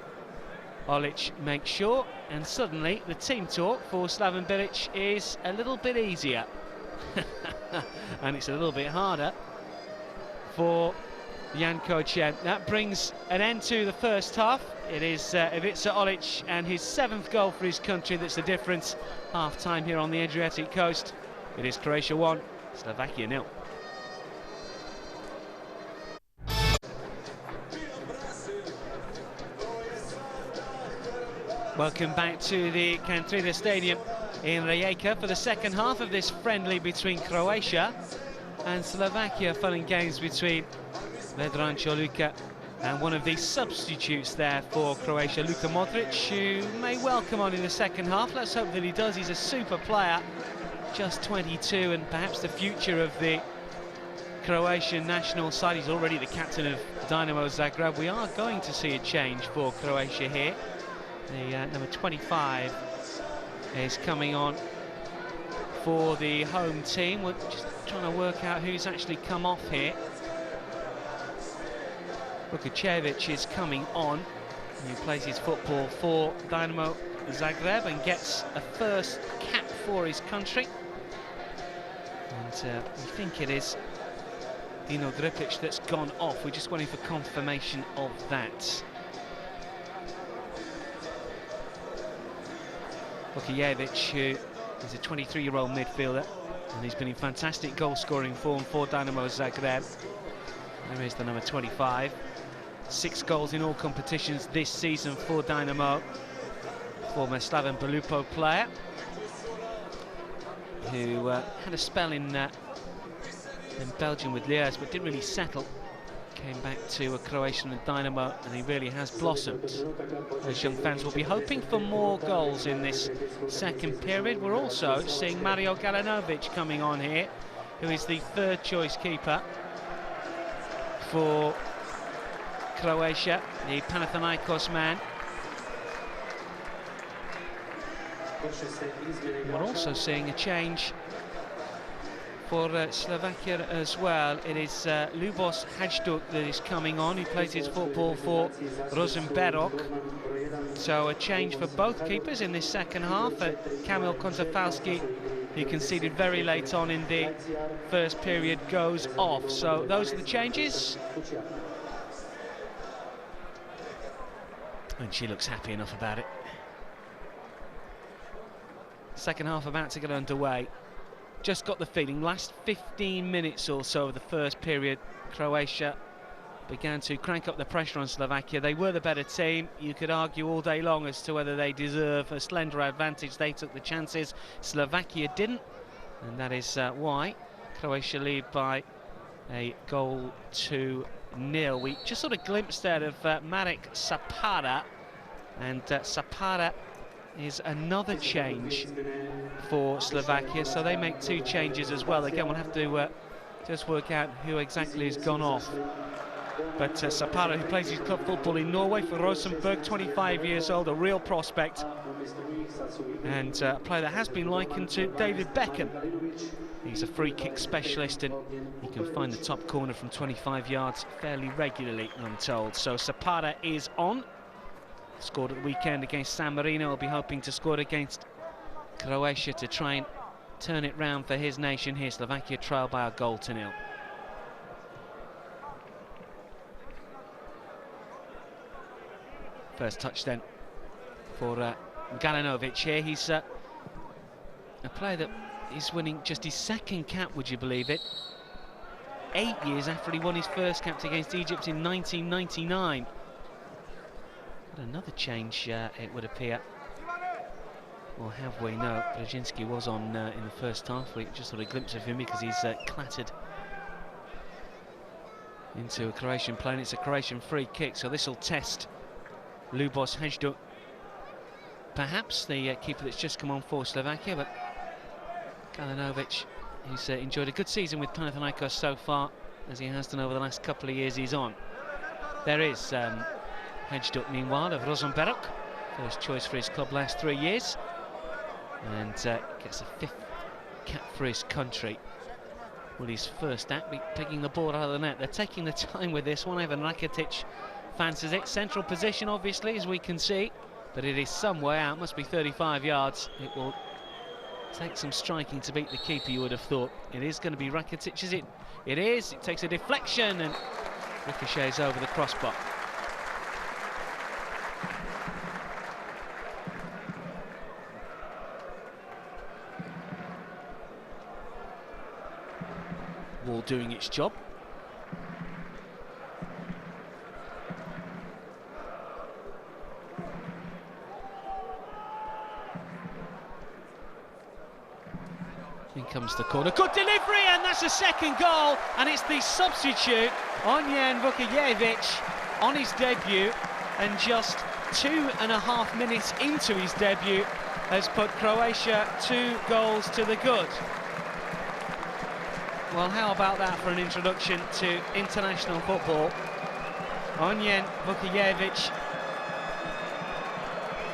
Olić makes sure, and suddenly the team talk for Slaven Bilic is a little bit easier. And it's a little bit harder for Jan Kochen. That brings an end to the first half. It is Ivica Olić and his 7th goal for his country that's the difference. Half-time here on the Adriatic coast. It is Croatia 1, Slovakia 0. Welcome back to the Kantrida Stadium in Rijeka for the second half of this friendly between Croatia and Slovakia, fun and games between Vedran Čolika and one of the substitutes there for Croatia, Luka Modric, who may well come on in the second half. Let's hope that he does. He's a super player, just 22, and perhaps the future of the Croatian national side. He's already the captain of Dynamo Zagreb. We are going to see a change for Croatia here. The number 25 is coming on for the home team. We're just trying to work out who's actually come off here. Vukojević is coming on. He plays his football for Dynamo Zagreb and gets a first cap for his country. And we think it is Dino Dripic that's gone off. We're just waiting for confirmation of that. Vukojević, who is a 23-year-old midfielder, and he's been in fantastic goal-scoring form for Dynamo Zagreb. There is the number 25. 6 goals in all competitions this season for Dynamo. Former Slaven Belupo player, who had a spell in Belgium with Liège, but didn't really settle. Came back to a Croatian and Dynamo, and he really has blossomed. Those young fans will be hoping for more goals in this second period. We're also seeing Mario Galanovic coming on here, who is the third choice keeper for Croatia, the Panathinaikos man. We're also seeing a change for Slovakia as well. It is Lubos Hajduk that is coming on. He plays his football for Rosenberok. So a change for both keepers in this second half. Kamil Konzafalski, who conceded very late on in the first period, goes off. So those are the changes. And she looks happy enough about it. Second half about to get underway. Just got the feeling, last 15 minutes or so of the first period, Croatia began to crank up the pressure on Slovakia. They were the better team. You could argue all day long as to whether they deserve a slender advantage. They took the chances, Slovakia didn't, and that is why Croatia lead by a goal to 0. We just sort of glimpsed there of Marek Sapara, and Sapara is another change for Slovakia, so they make 2 changes as well. Again, we'll have to just work out who exactly has gone off. But Sapara, who plays his club football in Norway for Rosenborg, 25 years old, a real prospect, and a player that has been likened to David Beckham. He's a free kick specialist, and he can find the top corner from 25 yards fairly regularly, I'm told. So Sapara is on. Scored at the weekend against San Marino. Will be hoping to score against Croatia to try and turn it round for his nation here. Slovakia trail by a goal to 0. First touch then for Galanovic here. He's a player that is winning just his second cap, would you believe it? 8 years after he won his first cap against Egypt in 1999. But another change, it would appear. Or have we? No, Brzezinski was on in the first half. We just saw a glimpse of him because he's clattered into a Croatian player. It's a Croatian free kick, so this will test Lubos Hajduk, perhaps the keeper that's just come on for Slovakia. But Galanovic, who's enjoyed a good season with Panathinaikos so far, as he has done over the last couple of years, he's on. There is Hajduk, meanwhile, of Rosenberok, first choice for his club last 3 years, and gets a 5th cap for his country. Well, his first act, picking the ball out of the net. They're taking the time with this one. Ivan Rakitic fancies it. Central position, obviously, as we can see, but it is some way out. Must be 35 yards. It will take some striking to beat the keeper, you would have thought. It is going to be Rakitic, is it? It is. It takes a deflection and ricochets over the crossbar. Wall doing its job. In comes the corner, good delivery, and that's a second goal, and it's the substitute, Onijan Vukojević, on his debut, and just 2.5 minutes into his debut has put Croatia 2 goals to the good. Well, how about that for an introduction to international football? Onijan Vukojević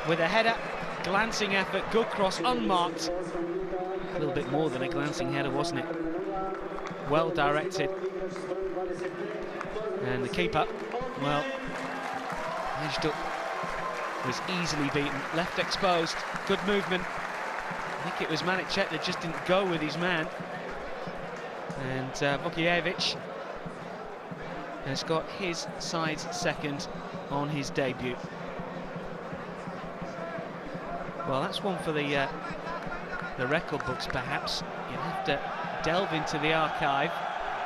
with a header, glancing effort, good cross, unmarked. A little bit more than a glancing header, wasn't it? Well directed. And the keeper, well, Hajduk was easily beaten, left exposed, good movement. I think it was Manicek that just didn't go with his man. And Vukojević has got his side's second on his debut. Well, that's one for the record books, perhaps. You'll have to delve into the archive.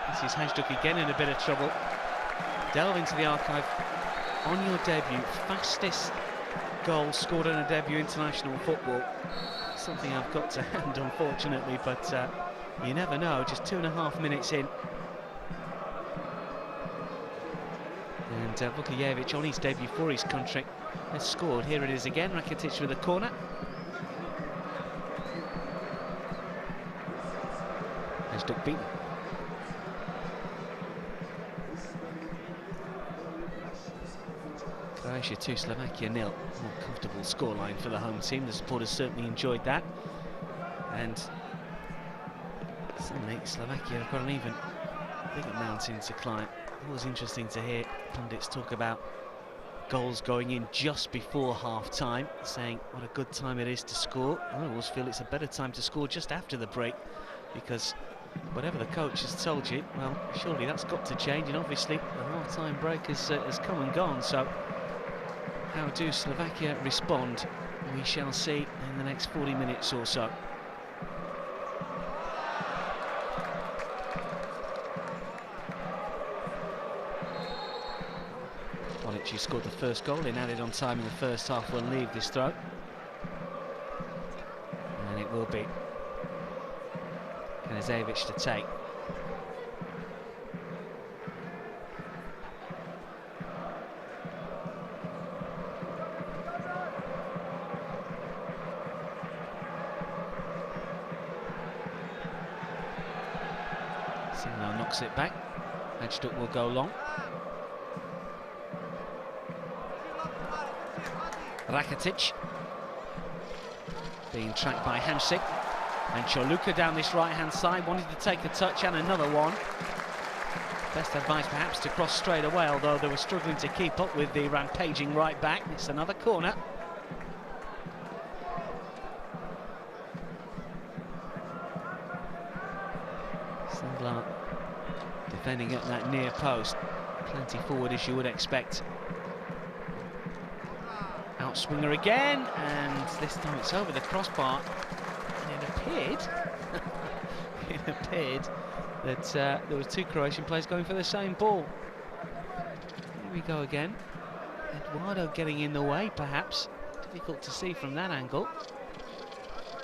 This is Hajduk again in a bit of trouble. Delve into the archive on your debut. Fastest goal scored in a debut international football. Something I've got to hand, unfortunately, but you never know. Just 2.5 minutes in. And Vukojević on his debut for his country has scored. Here it is again, Rakitic with a corner. Hajduk beaten. Croatia 2, Slovakia 0. More comfortable scoreline for the home team. The supporters certainly enjoyed that. And suddenly Slovakia have got an even bigger mountain to climb. Always interesting to hear pundits talk about goals going in just before half-time, saying what a good time it is to score. I always feel it's a better time to score just after the break, because whatever the coach has told you, well, surely that's got to change, and obviously the half-time break has come and gone, so how do Slovakia respond? We shall see in the next 40 minutes or so. Olić, who scored the first goal in added on time in the first half, will leave this throw. And it will be Knežević to take. Now knocks it back. Hajduk will go long. Rakitic being tracked by Hamsik, and Choluka down this right-hand side, wanted to take a touch and another one. Best advice perhaps to cross straight away, although they were struggling to keep up with the rampaging right back. It's another corner. Sandler defending at that near post, plenty forward as you would expect. Outswinger again, and this time it's over the crossbar, and it appeared that there was 2 Croatian players going for the same ball. Here we go again. Eduardo getting in the way, perhaps. Difficult to see from that angle.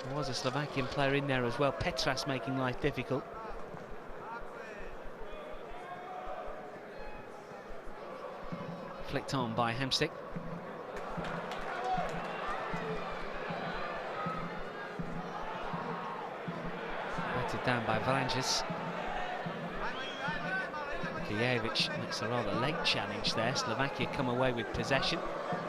There was a Slovakian player in there as well. Petras making life difficult. Flicked on by Hamsik. Batted down by Valanges. Vukojević makes a rather late challenge there. Slovakia come away with possession.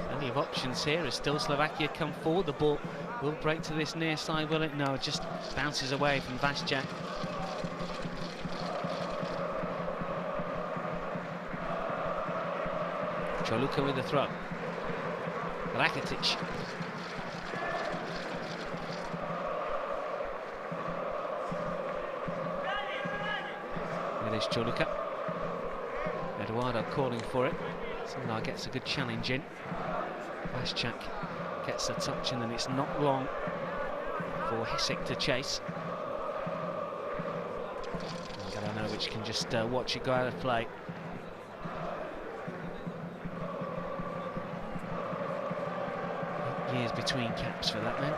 Plenty of options here as still Slovakia come forward. The ball will break to this near side, will it? No, it just bounces away from Vasjak. Choluka with the throw. Rakitic. It is Choluka. Eduardo calling for it. Sandler gets a good challenge in. Vasjak gets a touch, and then it's not long for Hesek to chase. Galanovic can just watch it go out of play. Years between caps for that man.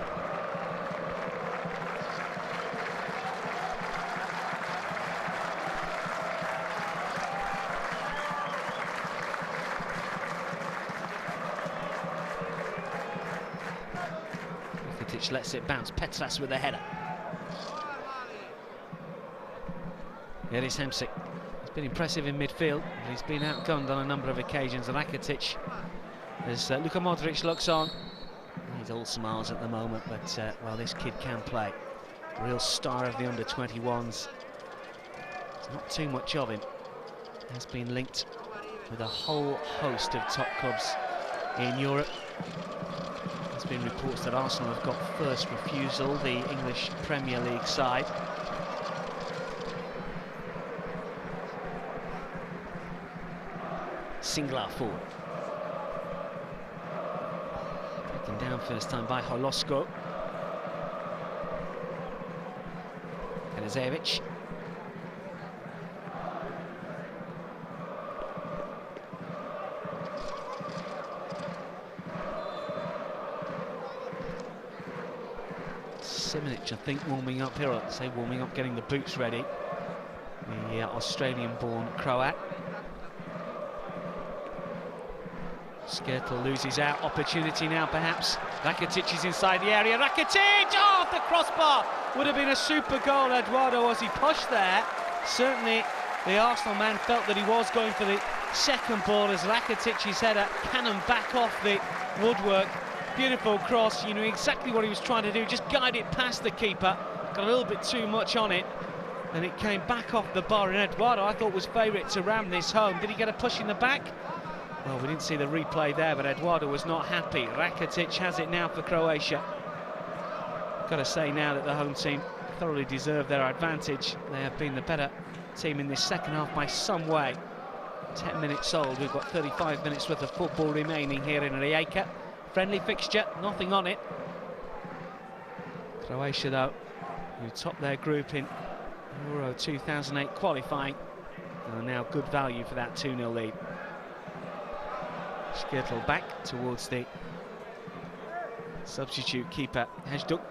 Vukojević lets it bounce. Petras with a header. Here is Hemsik. He's been impressive in midfield, but he's been outgunned on a number of occasions. Rakitic, as Luka Modric looks on. He's all smiles at the moment, but well, this kid can play. Real star of the under-21s. There's not too much of him. Has been linked with a whole host of top clubs in Europe. There's been reports that Arsenal have got first refusal, the English Premier League side. Singlar forward. Taken down first time by Holosko. Vukojević. Simic, I think, warming up here. I'd say warming up, getting the boots ready. The Australian-born Croat. Skrtel loses out. Opportunity now, perhaps. Rakitic is inside the area. Rakitic! Oh, off the crossbar! Would have been a super goal, Eduardo, as he pushed there. Certainly, the Arsenal man felt that he was going for the second ball as Rakitic's header cannon back off the woodwork. Beautiful cross. You knew exactly what he was trying to do. Just guide it past the keeper. Got a little bit too much on it. And it came back off the bar. And Eduardo, I thought, was favourite to ram this home. Did he get a push in the back? Well, we didn't see the replay there, but Eduardo was not happy. Rakitic has it now for Croatia. Got to say now that the home team thoroughly deserve their advantage. They have been the better team in this second half by some way. 10 minutes old. We've got 35 minutes worth of football remaining here in Rijeka. Friendly fixture, nothing on it. Croatia, though, who topped their group in Euro 2008 qualifying, and are now good value for that 2-0 lead. Skrtel back towards the substitute keeper, Hajduk.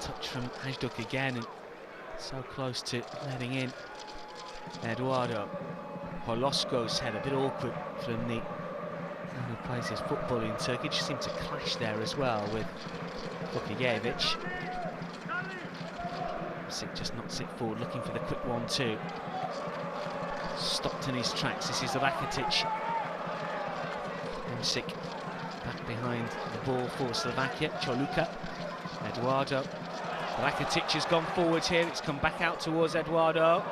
Touch from Hajduk again, and so close to letting in Eduardo. Holosko's head, a bit awkward from the man who plays his football in Turkey. Just seemed to clash there as well with Vukojević. Just knocks it forward, looking for the quick 1-2. Stopped in his tracks. This is Rakitic. Hemsik back behind the ball for Slovakia. Choluka. Eduardo. Rakitic has gone forwards here. It's come back out towards Eduardo.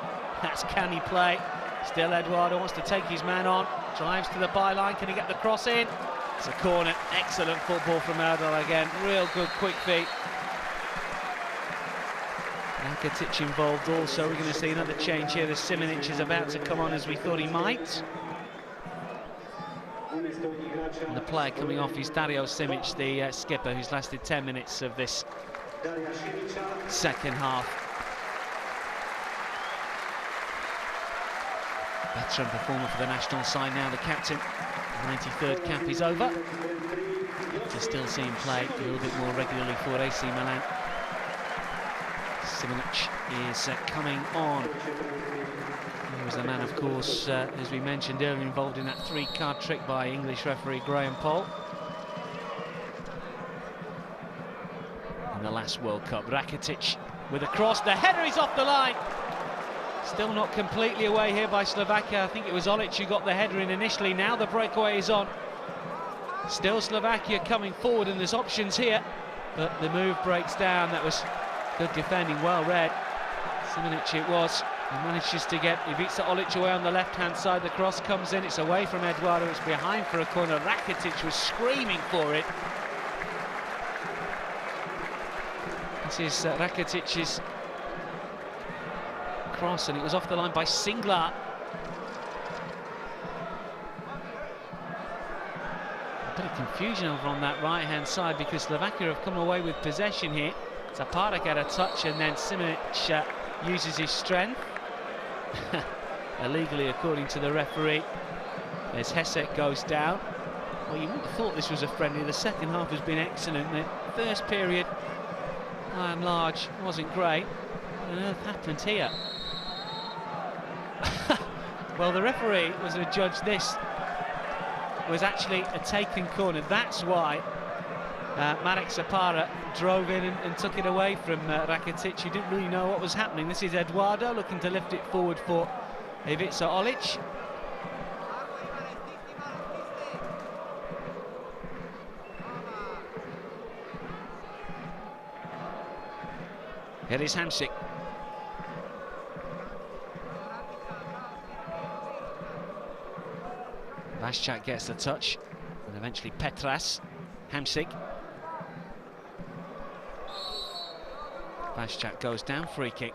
That's canny play. Still Eduardo wants to take his man on. Drives to the byline. Can he get the cross in? It's a corner. Excellent football from Erdal again. Real good quick feet. Rakitic involved also. We're going to see another change here as Simic is about to come on as we thought he might. And the player coming off is Dario Simic, the skipper, who's lasted 10 minutes of this second half. Veteran performer for the national side now, the captain. 93rd cap is over. To still see him play a little bit more regularly for AC Milan. Simic is coming on. He was the man, of course, as we mentioned earlier, involved in that 3-card trick by English referee Graham Poll in the last World Cup. Rakitic with a cross. The header is off the line. Still not completely away here by Slovakia. I think it was Olić who got the header in initially. Now the breakaway is on. Still Slovakia coming forward, and there's options here, but the move breaks down. That was good defending, well read. Simic it was. He manages to get, he beats the Olić away on the left-hand side. The cross comes in, it's away from Eduardo, it's behind for a corner. Rakitic was screaming for it. This is Rakitic's cross, and it was off the line by Singlar. A bit of confusion over on that right-hand side because Slovakia have come away with possession here. Zapata get a touch, and then Simic uses his strength. Illegally, according to the referee, as Hesek goes down. Well, you wouldn't have thought this was a friendly. The second half has been excellent. The first period, by and large, wasn't great. What on earth happened here? Well, the referee was going to judge this was actually a taken corner. That's why Marek Sapara drove in and took it away from Rakitic, who didn't really know what was happening. This is Eduardo looking to lift it forward for Ivica Olić. Here is Hamsik. Vaščák gets the touch, and eventually Petras. Hamsik. Vaščák goes down, free kick.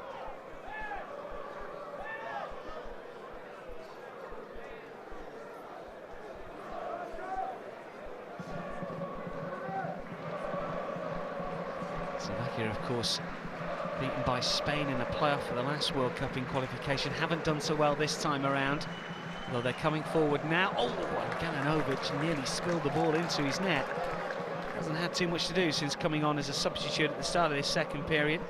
Slovakia, of course, beaten by Spain in the playoff for the last World Cup in qualification. Haven't done so well this time around, although they're coming forward now. Oh, and Galanovic nearly spilled the ball into his net. Hasn't had too much to do since coming on as a substitute at the start of this second period.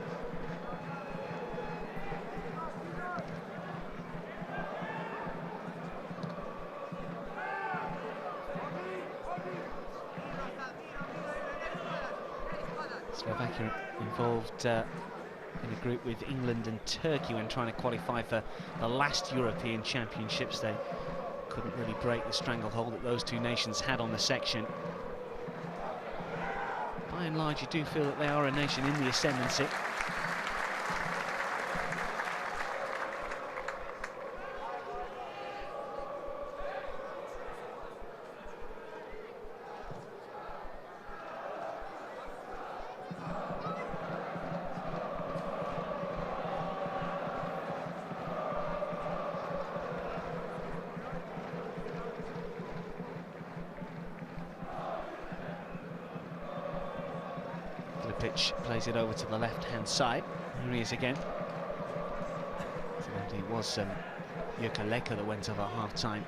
Slovakia involved in a group with England and Turkey when trying to qualify for the last European Championships. They couldn't really break the stranglehold that those two nations had on the section. By and large, you do feel that they are a nation in the ascendancy. Pitch plays it over to the left-hand side. Here he is again. So it was Jukka Leka that went over half-time.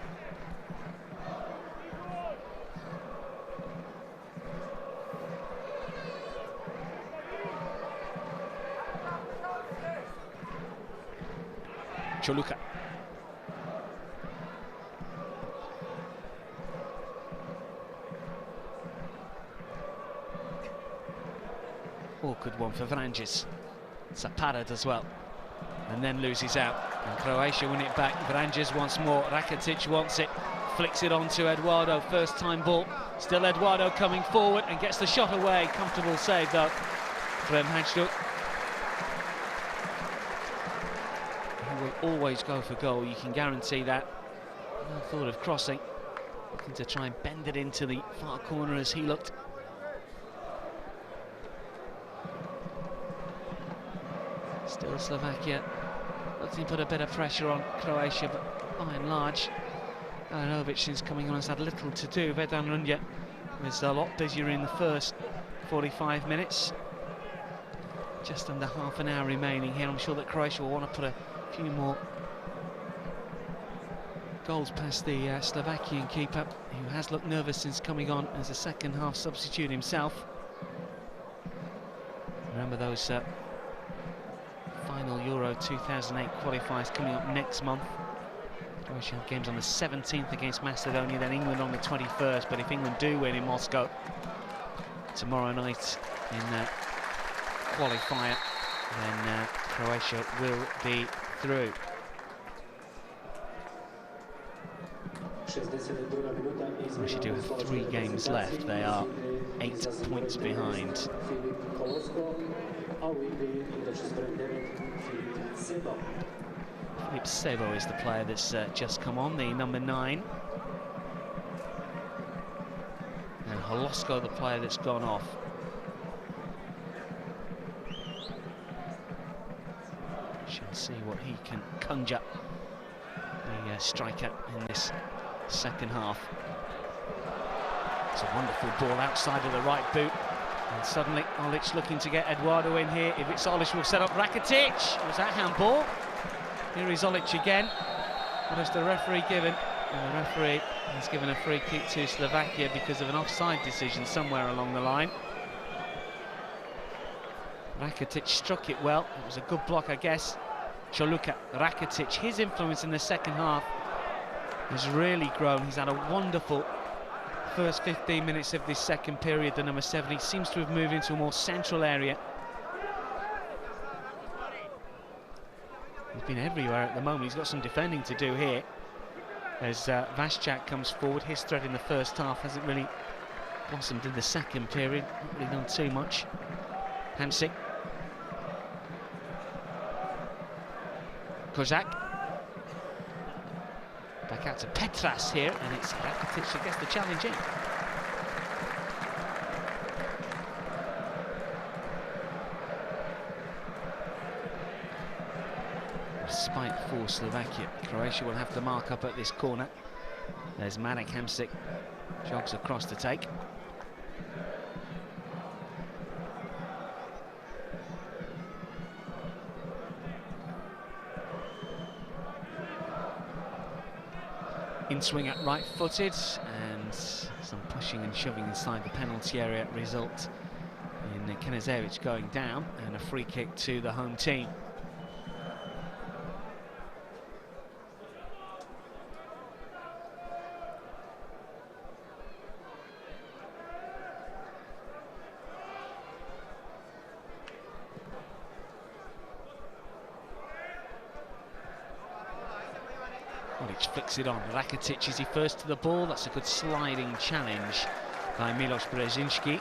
Choluka. Awkward one for Vranjes. Sapara does well, and then loses out. And Croatia win it back. Vranjes once more. Rakitic wants it. Flicks it on to Eduardo. First time ball. Still Eduardo coming forward and gets the shot away. Comfortable save though from Hajduk. He will always go for goal. You can guarantee that. No thought of crossing. Looking to try and bend it into the far corner as he looked. Still Slovakia looking to put a bit of pressure on Croatia, but by and large, Galanovic, since coming on, has had little to do. Vedan Runja was a lot busier in the first 45 minutes. Just under half an hour remaining here. I'm sure that Croatia will want to put a few more goals past the Slovakian keeper, who has looked nervous since coming on as a second half substitute himself. Remember those final Euro 2008 qualifiers coming up next month. Croatia have games on the 17th against Macedonia, then England on the 21st. But if England do win in Moscow tomorrow night in qualifier, then Croatia will be through. Croatia do have 3 games left. They are 8 points behind. Filip Sebo is the player that's just come on, the number 9. And Holosko, the player that's gone off. Shall see what he can conjure, the striker, in this second half. It's a wonderful ball outside of the right boot. And suddenly Olić looking to get Eduardo in here. If it's Olić, will set up Rakitic. Was that handball? Here is Olić again. What has the referee given? And the referee has given a free kick to Slovakia because of an offside decision somewhere along the line. Rakitic struck it well. It was a good block, I guess. Choluka, Rakitic, his influence in the second half has really grown. He's had a wonderful first 15 minutes of this second period, the number 7. He seems to have moved into a more central area. He's been everywhere at the moment. He's got some defending to do here. As Vaščák comes forward, his threat in the first half hasn't really blossomed in the second period. Not really done too much. Hamsik. Kozak. Back out to Petras here, and it's Rakitic that gets the challenge in. Respite for Slovakia. Croatia will have to mark up at this corner. There's Marek Hamsik, jogs across to take. In swing at right-footed, and some pushing and shoving inside the penalty area result in Knežević going down, and a free kick to the home team. Olić flicks it on. Rakitic, is he first to the ball? That's a good sliding challenge by Miloš Brzezinski.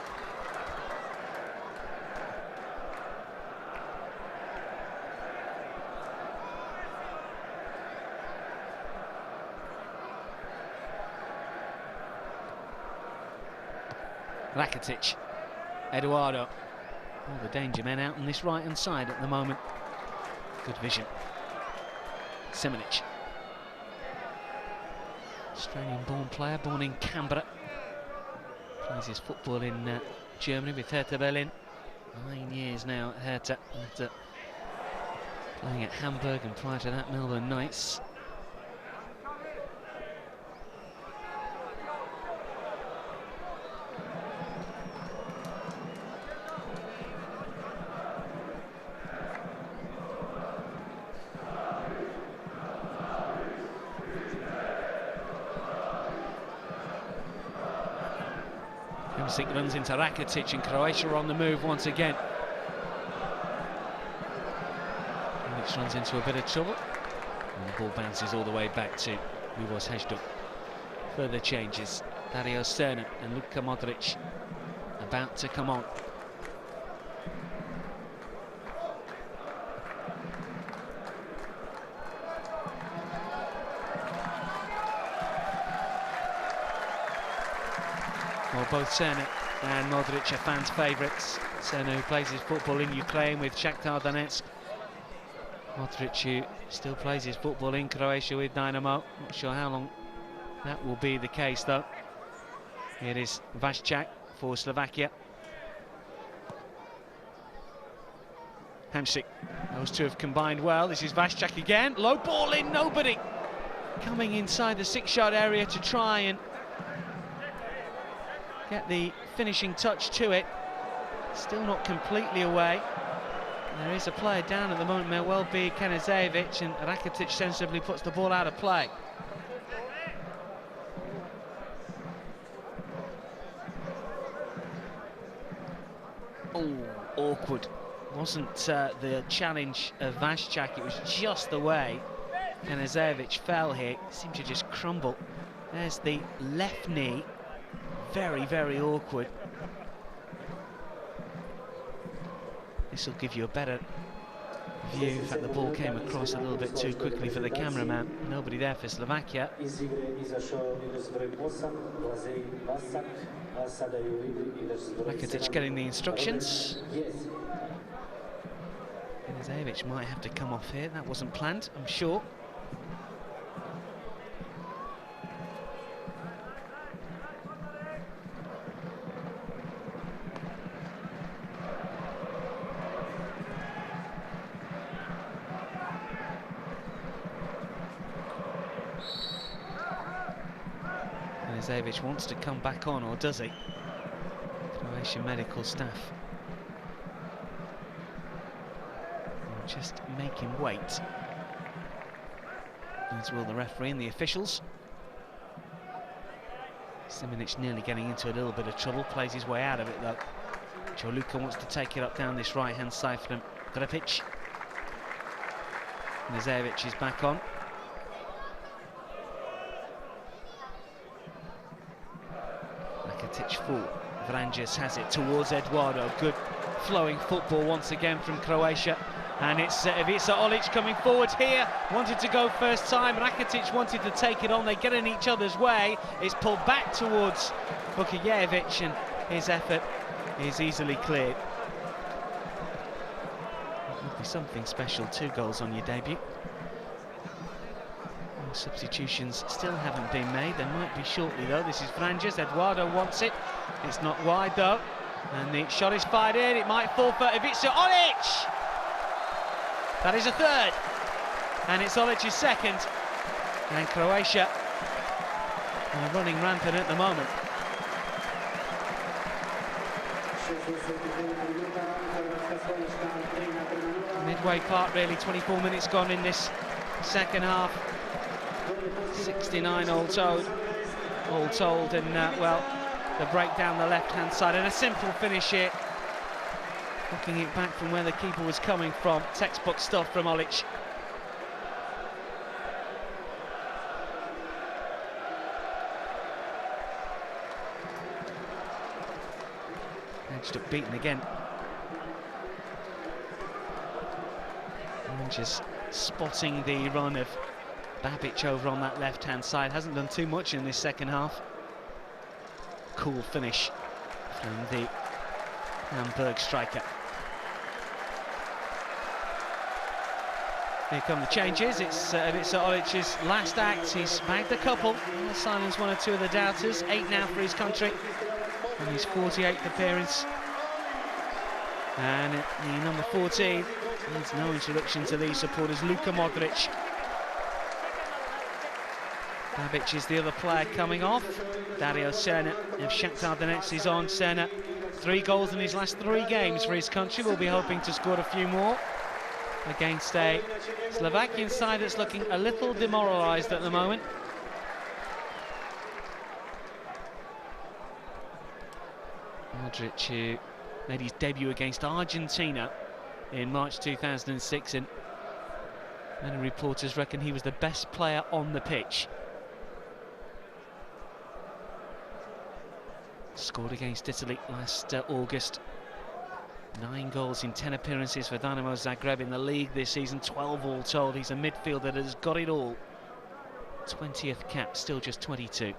Rakitic, Eduardo. All the danger men out on this right-hand side at the moment. Good vision. Semenic. Australian-born player, born in Canberra. Plays his football in Germany with Hertha Berlin. 9 years now at Hertha, after playing at Hamburg and prior to that Melbourne Knights. Hamsik runs into Rakitic, and Croatia are on the move once again. Olić runs into a bit of trouble, and the ball bounces all the way back to Miloš Hajduk. Further changes. Dario Srna and Luka Modric about to come on. Well, both Srna and Modric are fans' favourites. Srna, who plays his football in Ukraine with Shakhtar Donetsk. Modric, who still plays his football in Croatia with Dynamo. Not sure how long that will be the case, though. Here is Vaščák for Slovakia. Hamsik. Those two have combined well. This is Vaščák again. Low ball in, nobody coming inside the 6-yard area to try and get the finishing touch to it. Still not completely away. There is a player down at the moment, may well be Knežević, and Rakitic sensibly puts the ball out of play. Oh, awkward. Wasn't the challenge of Vaščák, it was just the way Knežević fell here. Seemed to just crumble. There's the left knee. Very, very awkward. This will give you a better view. In fact, the ball came across a little bit too quickly for the cameraman. Nobody there for Slovakia. Rakitic getting the instructions. Knežević might have to come off here. That wasn't planned, I'm sure. Knežević wants to come back on, or does he? Croatian medical staff will just make him wait, as will the referee and the officials. Simonic nearly getting into a little bit of trouble, plays his way out of it though. Luka wants to take it up down this right-hand side for him. Hrvatska. Vukojević is back on. Rakitic full. Vranjes has it towards Eduardo. Good flowing football once again from Croatia. And it's Ivica Olić coming forward here. Wanted to go first time. Rakitic wanted to take it on. They get in each other's way. It's pulled back towards Vukojević, and his effort is easily cleared. It would be something special. 2 goals on your debut. Substitutions still haven't been made. There might be shortly though. This is Vranjes. Eduardo wants it. It's not wide though. And the shot is fired in. It might fall for Ivica Olić. That is a third. And it's Olic's second. And Croatia are running rampant at the moment. Midway part really, 24 minutes gone in this second half. 69 all told, and well, the break down the left-hand side, and a simple finish here. Looking it back from where the keeper was coming from, textbook stuff from Olić. Edged up, beaten again. And just spotting the run of Babic over on that left-hand side. Hasn't done too much in this second half. Cool finish from the Hamburg striker. Here come the changes. It's Olic's last act. He's bagged a couple. He'll silence 1 or 2 of the doubters. 8 now for his country. And his 48th appearance. And the number 14 needs no introduction to these supporters. Luka Modric. Babic is the other player coming off. Dario Serna of Shakhtar Donetsk is on. Serna, 3 goals in his last 3 games for his country. Will be hoping to score a few more against a Slovakian side that's looking a little demoralised at the moment. Modric, who made his debut against Argentina in March 2006, and many reporters reckon he was the best player on the pitch. Scored against Italy last August. 9 goals in 10 appearances for Dynamo Zagreb in the league this season, 12 all told. He's a midfielder that has got it all. 20th cap, still just 22.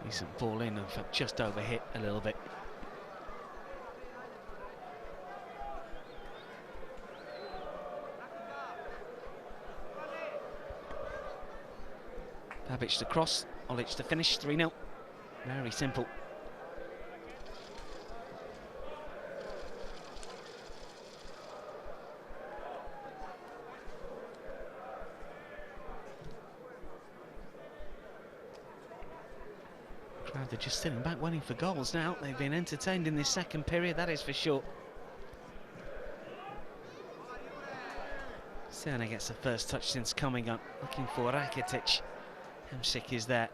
Decent ball in, and just overhit a little bit. Babic to cross, Olić to finish, 3-0. Very simple. They're just sitting back waiting for goals now. They've been entertained in this second period, that is for sure. Serna gets the first touch since coming up, looking for Rakitic. Hamsik is there.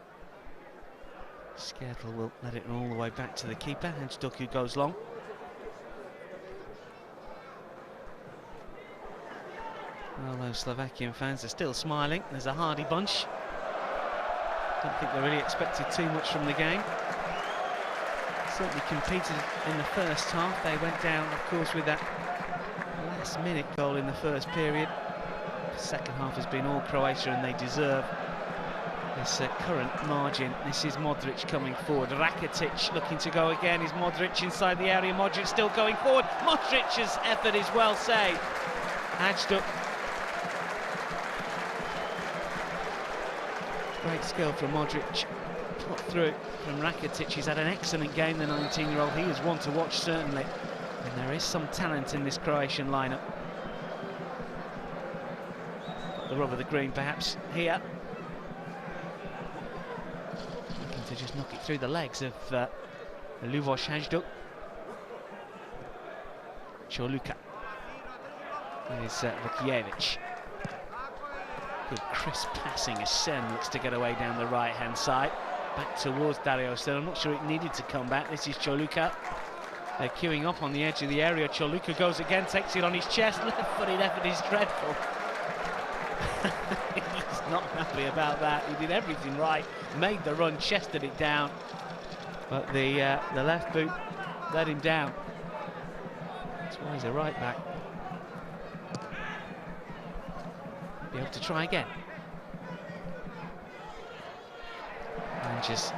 Skertel will let it all the way back to the keeper. Hajduk goes long. Well, those Slovakian fans are still smiling. There's a hardy bunch. Don't think they really expected too much from the game. Certainly competed in the first half. They went down, of course, with that last-minute goal in the first period. The second half has been all Croatia, and they deserve this current margin. This is Modric coming forward. Rakitic looking to go again. Is Modric inside the area? Modric still going forward. Modric's effort is well saved. Hajduk. Great skill from Modric. Put through from Rakitic. He's had an excellent game, the 19-year-old. He is one to watch, certainly. And there is some talent in this Croatian lineup. Got the rub of the green, perhaps, here. Looking to just knock it through the legs of Luboš Hajduk. Čoluka. There's Vukojević. Good crisp passing as Sen looks to get away down the right-hand side. Back towards Dario Sen. I'm not sure it needed to come back. This is Čoluka. They're queuing up on the edge of the area. Čoluka goes again, takes it on his chest. Left-footed effort is dreadful. He's not happy about that. He did everything right. Made the run, chested it down. But the left boot let him down. That's why he's a right back. Be able to try again. And just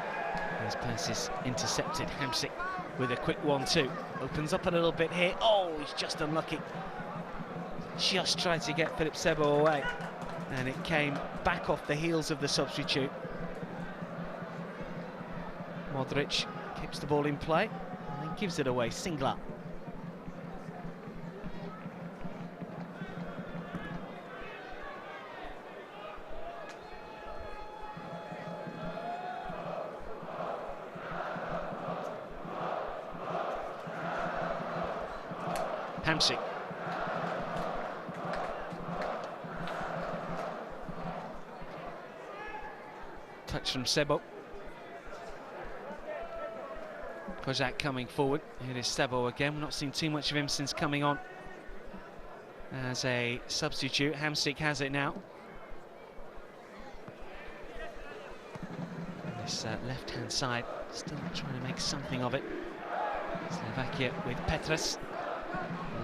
his pass is intercepted. Hamsik with a quick 1-2. Opens up a little bit here. Oh, he's just unlucky. Just tried to get Filip Sebo away. And it came back off the heels of the substitute. Modrić keeps the ball in play and then gives it away. Singler. Hamsik. Touch from Sebo. Kozak coming forward. Here is Sebo again. We've not seen too much of him since coming on as a substitute. Hamsik has it now. And this left-hand side, still trying to make something of it. Slovakia with Petras.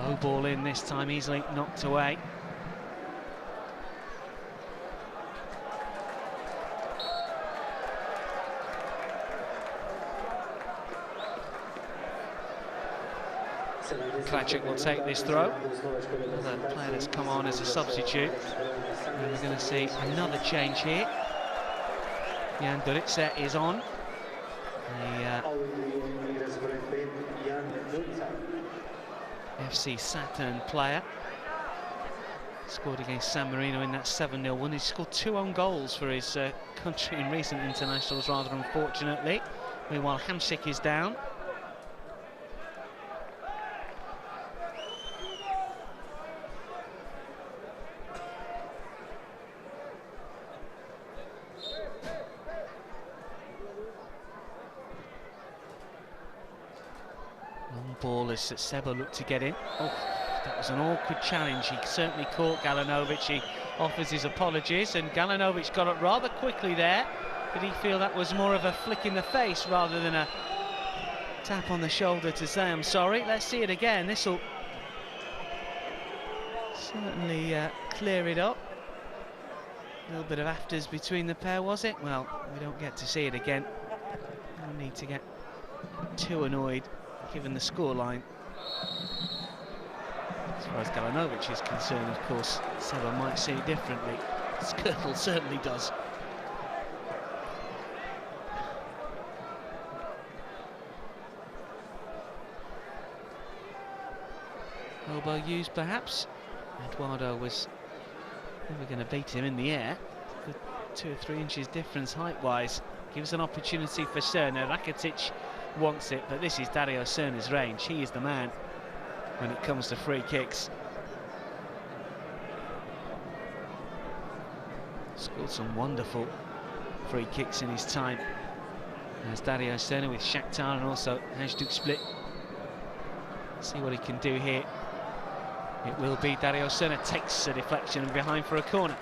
Low ball in this time, easily knocked away. Krajček will take this throw. Another player that's come on as a substitute. And we're going to see another change here. Jan Durice is on. The FC Saturn player. Scored against San Marino in that 7-0 win. He's scored 2 own goals for his country in recent internationals, rather unfortunately. Meanwhile, Hamsik is down. Long ball as Sebo looked to get in. Oh, that was an awkward challenge. He certainly caught Galanovic. He offers his apologies, and Galanovic got it rather quickly there. Did he feel that was more of a flick in the face rather than a tap on the shoulder to say I'm sorry? Let's see it again. This will certainly clear it up. A little bit of afters between the pair, was it? Well, we don't get to see it again. No need to get too annoyed given the scoreline. As far as Galanovic is concerned, of course, Sebo might see it differently. Skirtle certainly does. Elbow used, perhaps. Eduardo was never going to beat him in the air. Good 2 or 3 inches difference height-wise. Gives an opportunity for Cerner. Rakitic wants it, but this is Dario Cerner's range. He is the man when it comes to free kicks. Scored some wonderful free kicks in his time as Dario Cerner with Shakhtar, and also Hajduk Split. See what he can do here. It will be Dario Cerner takes a deflection and behind for a corner.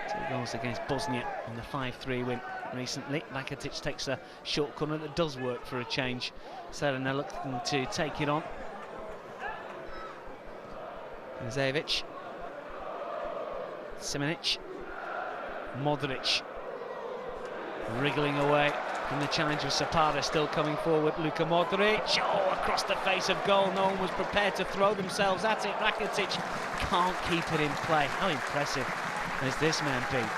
2 goals against Bosnia in the 5-3 win recently. Rakitic takes a short corner that does work for a change. Cerner looking to take it on. Zajevic. Simonic. Modric. Wriggling away from the challenge of Zapata, still coming forward. Luka Modric. Oh, across the face of goal. No one was prepared to throw themselves at it. Rakitic can't keep it in play. How impressive has this man been?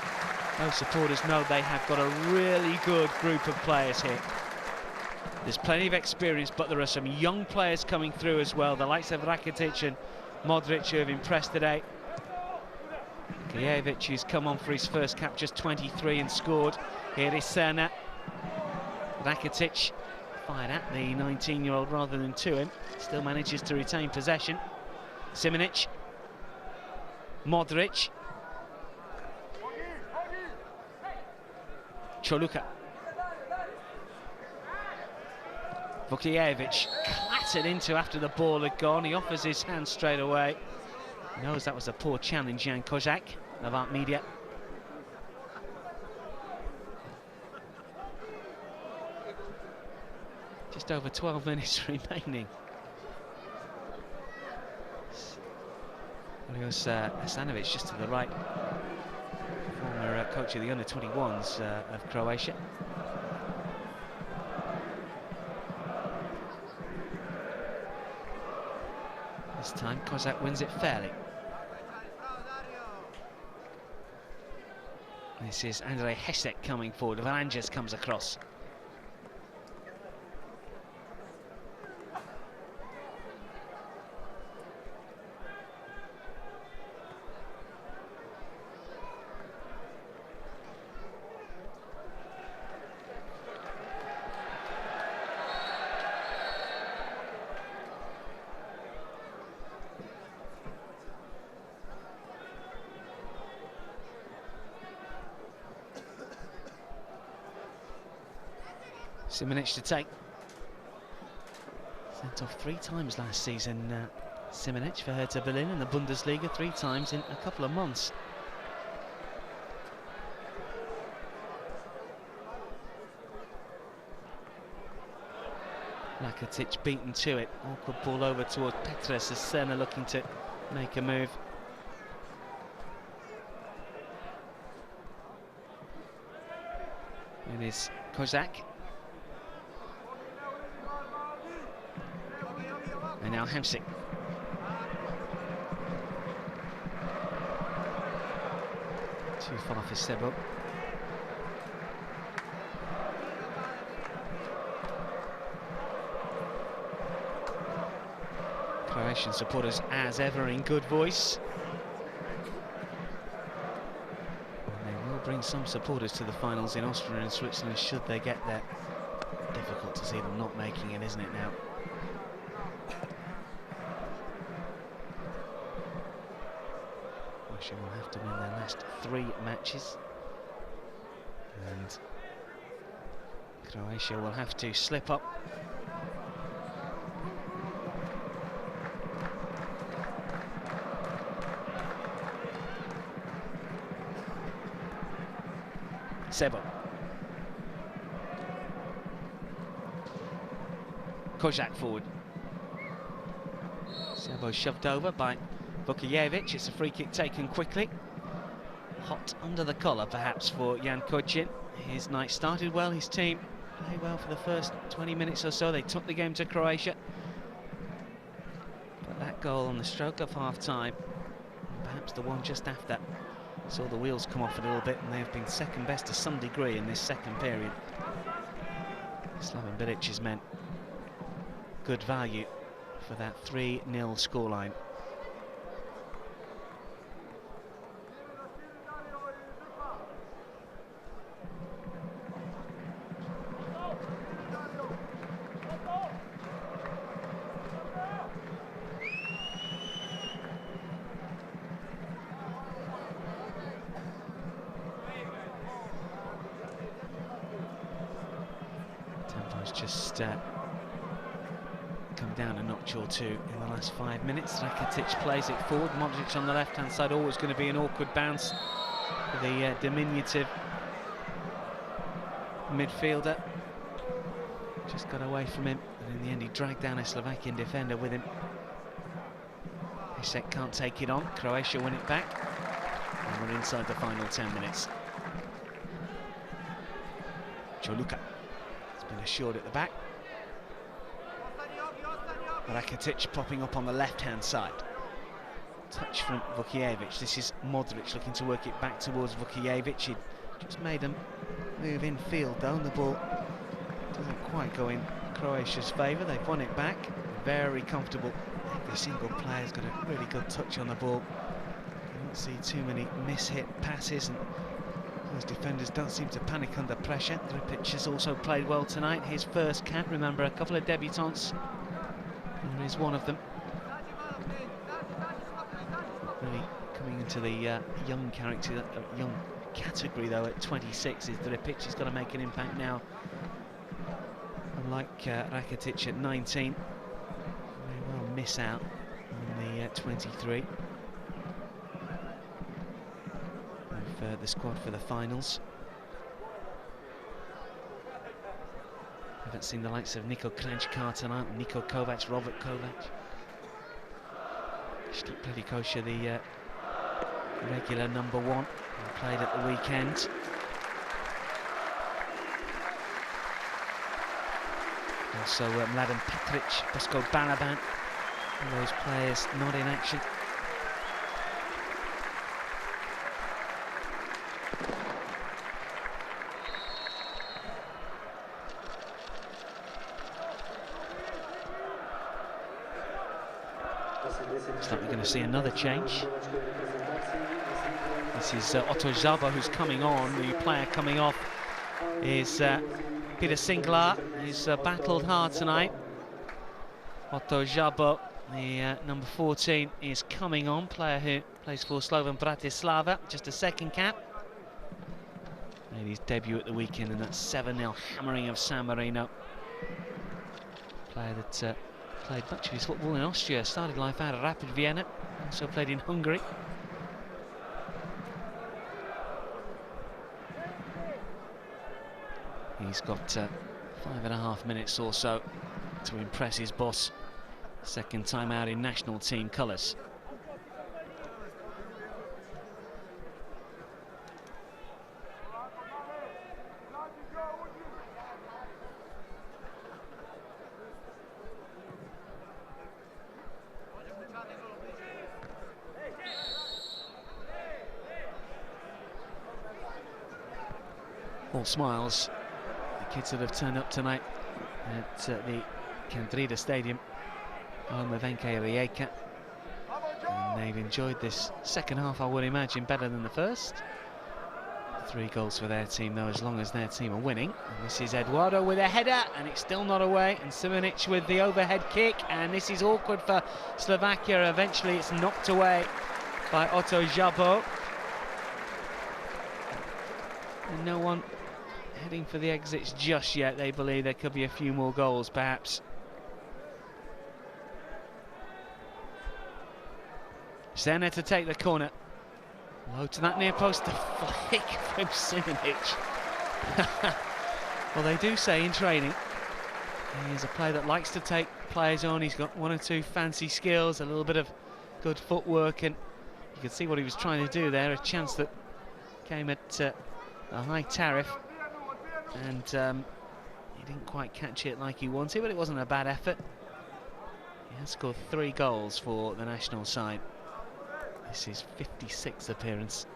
Those supporters know they have got a really good group of players here. There's plenty of experience, but there are some young players coming through as well. The likes of Rakitic and Modric who have impressed today. Vukojević, who's come on for his first cap, just 23 and scored. Here is Serna. Rakitic fired at the 19-year-old rather than to him. Still manages to retain possession. Simonic. Modric. Choluka. Vukojević clattered into after the ball had gone. He offers his hand straight away. He knows that was a poor challenge, Jan Kozak of Art Media. Just over 12 minutes remaining. Olić Asanovic just to the right. Former coach of the under-21s of Croatia. This time Kozak wins it fairly. This is Andrej Hesek coming forward. Valanges comes across. Simonic to take. Sent off 3 times last season, Simonic, for Hertha Berlin in the Bundesliga, 3 times in a couple of months. Rakitic beaten to it. Awkward ball over towards Petres as Serna looking to make a move. It is Kozak. And now Hamsik. Too far for Sebo. Croatian supporters, as ever, in good voice. And they will bring some supporters to the finals in Austria and Switzerland should they get there. Difficult to see them not making it, isn't it now? Russia will have to win their last 3 matches, and Croatia will have to slip up. Sebo. Kozak forward. Sebo shoved over by Vukojević. It's a free kick taken quickly. Hot under the collar perhaps for Jan Kozak. His night started well, his team played well for the first 20 minutes or so. They took the game to Croatia. But that goal on the stroke of half-time, perhaps the one just after, saw the wheels come off a little bit, and they have been second best to some degree in this second period. Slaven Bilic's meant good value for that 3-0 scoreline. Tempo's just come down a notch or two in the last 5 minutes. Rakitic plays it forward. Modric on the left-hand side. Always going to be an awkward bounce for the diminutive midfielder. Just got away from him, and in the end he dragged down a Slovakian defender with him. Hesek can't take it on. Croatia win it back, and we're inside the final 10 minutes. Choluka has been assured at the back. Rakitic popping up on the left-hand side. Touch from Vukojević. This is Modric looking to work it back towards Vukojević. He just made him move in field though, and the ball doesn't quite go in Croatia's favour. They've won it back. Very comfortable. Every single player's got a really good touch on the ball. see too many mishit passes, and those defenders don't seem to panic under pressure. Hrvatska has also played well tonight. His first cap, remember, a couple of debutants. There is one of them. Really coming into the young category though at 26 is Hrvatska. He's got to make an impact now. Unlike Rakitic at 19, may well miss out on the 23. Of the squad for the finals. Haven't seen the likes of Niko Kranjčar tonight, Niko Kovac, Robert Kovac. Štip Pelikoša, the regular number 1, played at the weekend. Also Mladen Petric, Bosko Balaban, all those players not in action. Looks like we're going to see another change. This is Otto Žabo who's coming on. The player coming off is Peter Singlar. He's battled hard tonight. Otto Žabo, the number 14, is coming on. Player who plays for Slovan Bratislava, just a second cap. Made his debut at the weekend in that 7-0 hammering of San Marino. Player that played much of his football in Austria, started life out of Rapid Vienna, also played in Hungary. He's got 5.5 minutes or so to impress his boss. Second time out in national team colours. All smiles, the kids that have turned up tonight at the Kandrida Stadium, home of NK Rijeka, and they've enjoyed this second half, I would imagine, better than the first. 3 goals for their team though, as long as their team are winning. And this is Eduardo with a header, and it's still not away, and Simonic with the overhead kick, and this is awkward for Slovakia. Eventually it's knocked away by Otto Žabo. And no one heading for the exits just yet. They believe there could be a few more goals perhaps. Sena to take the corner. Low to that near post, the flick from Simonic. Well, they do say in training he's a player that likes to take players on. He's got 1 or 2 fancy skills, a little bit of good footwork, and you can see what he was trying to do there. A chance that came at a high tariff, and he didn't quite catch it like he wanted, but it wasn't a bad effort. He has scored 3 goals for the national side. This is his 56th appearance.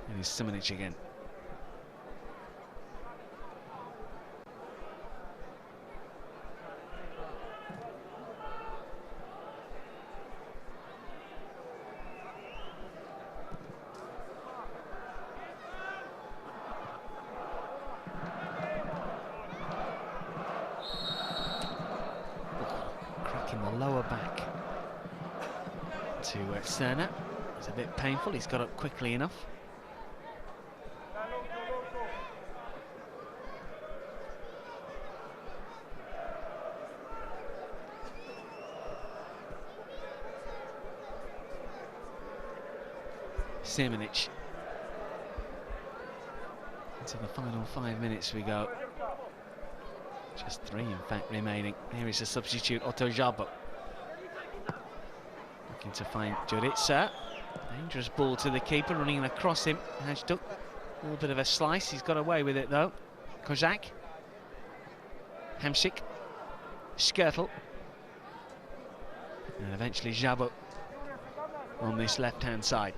And it's Simonic again. Lower back to Serna. It's a bit painful. He's got up quickly enough. Simonic. Into the final 5 minutes we go. Just 3 in fact remaining. Here is a substitute, Otto Žabo. Looking to find Jurica. Dangerous ball to the keeper, running across him. Hajduk, a little bit of a slice. He's got away with it though. Kozak. Hamsik. Skirtle. And eventually Žabo on this left-hand side.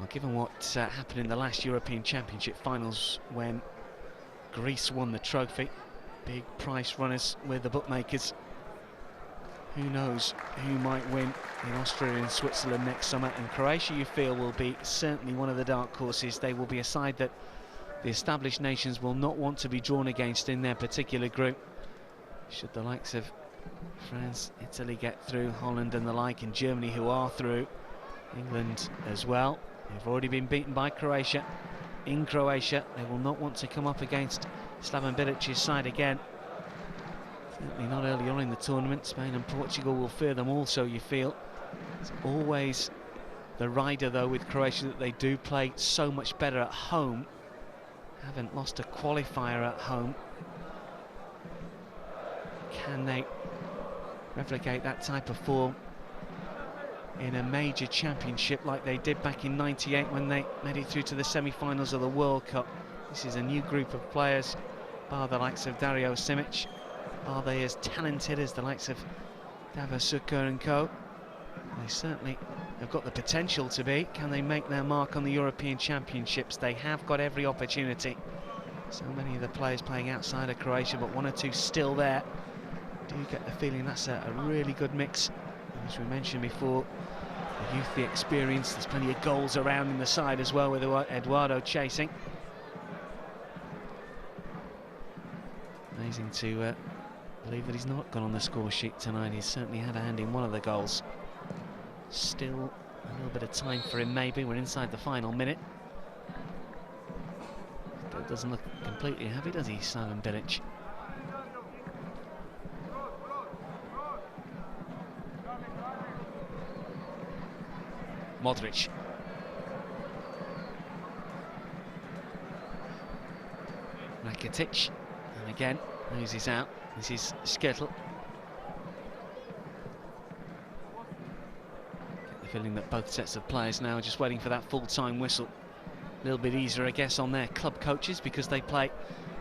Well, given what happened in the last European Championship finals when Greece won the trophy, big price runners with the bookmakers, who knows who might win in Austria and Switzerland next summer. And Croatia, you feel, will be certainly one of the dark horses. They will be a side that the established nations will not want to be drawn against in their particular group. Should the likes of France, Italy get through, Holland and the like, and Germany, who are through, England as well. They've already been beaten by Croatia. In Croatia, they will not want to come up against Slaven Bilic's side again. Certainly not early on in the tournament. Spain and Portugal will fear them also, you feel. It's always the rider, though, with Croatia, that they do play so much better at home. Haven't lost a qualifier at home. Can they replicate that type of form in a major championship like they did back in '98 when they made it through to the semi-finals of the World Cup? This is a new group of players, bar the likes of Dario Simic. Are they as talented as the likes of Davor Suker and co? They certainly have got the potential to be. Can they make their mark on the European Championships? They have got every opportunity. So many of the players playing outside of Croatia, but one or two still there. Do you get the feeling that's a really good mix? As we mentioned before, the youth, the experience, there's plenty of goals around in the side as well, with Eduardo chasing. Amazing to believe that he's not gone on the score sheet tonight. He's certainly had a hand in one of the goals. Still a little bit of time for him, maybe. We're inside the final minute. Still doesn't look completely happy, does he, Slaven Bilic? Modric. Rakitic. And again, loses out. This is Skirtle. Get the feeling that both sets of players now are just waiting for that full-time whistle. A little bit easier, I guess, on their club coaches, because they play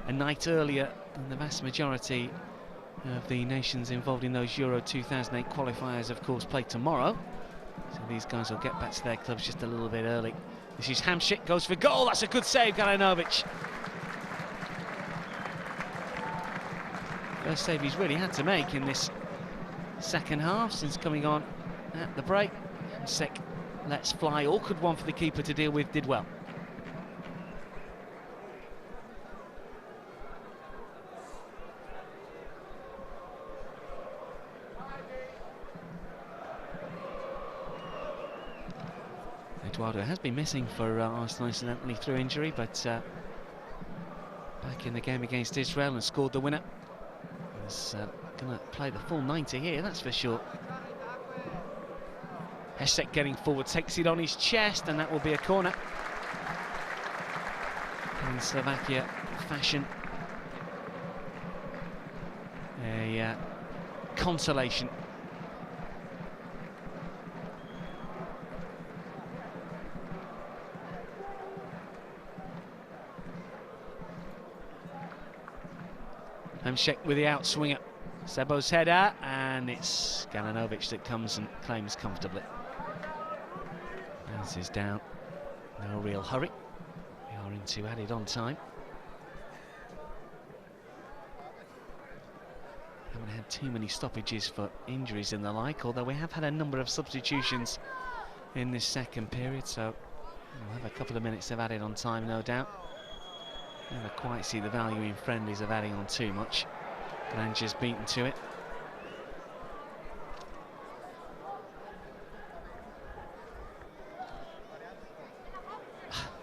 a night earlier than the vast majority of the nations involved in those Euro 2008 qualifiers, of course, play tomorrow. So these guys will get back to their clubs just a little bit early. This is Hamšík, goes for goal. That's a good save, Galenovic. First save he's really had to make in this second half since coming on at the break. Hamšík lets fly. Awkward one for the keeper to deal with, did well. Eduardo has been missing for Arsenal, incidentally, through injury, but back in the game against Israel and scored the winner. He's going to play the full 90 here, that's for sure. Hamšík getting forward, takes it on his chest, and that will be a corner. In Slovakia fashion, a consolation. Hamšík with the outswinger. Sebo's header, and it's Galenovic that comes and claims comfortably. As is down. No real hurry. We are into added on time. Haven't had too many stoppages for injuries and the like, although we have had a number of substitutions in this second period, so we'll have a couple of minutes of added on time, no doubt. Never quite see the value in friendlies of adding on too much. Granger's beaten to it.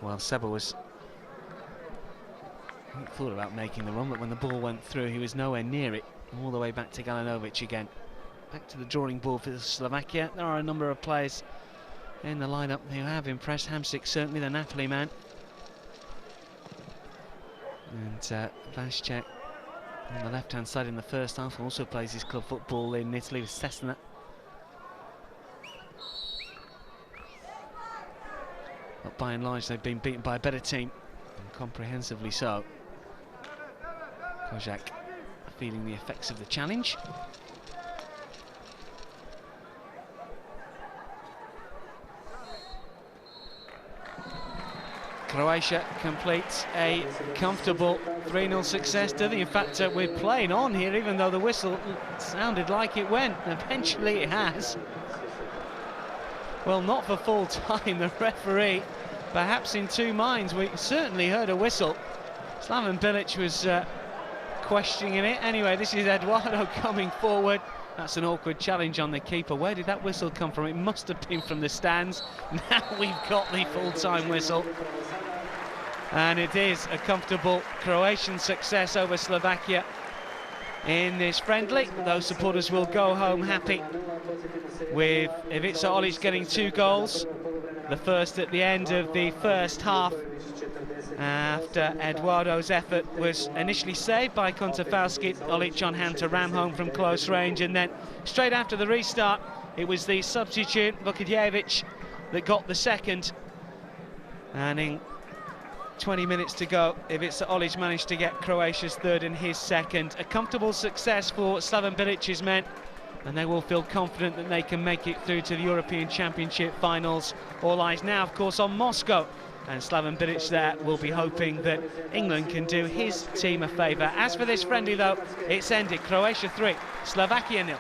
Well, Sebo was thought about making the run, but when the ball went through, he was nowhere near it. All the way back to Galenovic again. Back to the drawing board for Slovakia. There are a number of players in the lineup who have impressed. Hamšík, certainly the Napoli man. And Vaščák on the left-hand side in the first half also plays his club football in Italy with Cesena. But by and large, they've been beaten by a better team, and comprehensively so. Kozak feeling the effects of the challenge. Croatia completes a comfortable 3-0 success, do they? In fact, we're playing on here, even though the whistle sounded like it went. Eventually it has. Well, not for full time. The referee, perhaps in two minds. We certainly heard a whistle. Slaven Bilic was questioning it. Anyway, this is Eduardo coming forward. That's an awkward challenge on the keeper. Where did that whistle come from? It must have been from the stands. Now we've got the full-time whistle. And it is a comfortable Croatian success over Slovakia in this friendly. Those supporters will go home happy with Ivica Olić getting 2 goals. The first at the end of the first half, after Eduardo's effort was initially saved by Kontafalski. Olić on hand to ram home from close range, and then straight after the restart it was the substitute Vukojević that got the second, and in 20 minutes to go, Ivica Olić managed to get Croatia's third and his second. A comfortable success for Slaven Bilic's men, and they will feel confident that they can make it through to the European Championship finals. All eyes now, of course, on Moscow, and Slaven Bilic there will be hoping that England can do his team a favour. As for this friendly, though, it's ended. Croatia 3, Slovakia 0.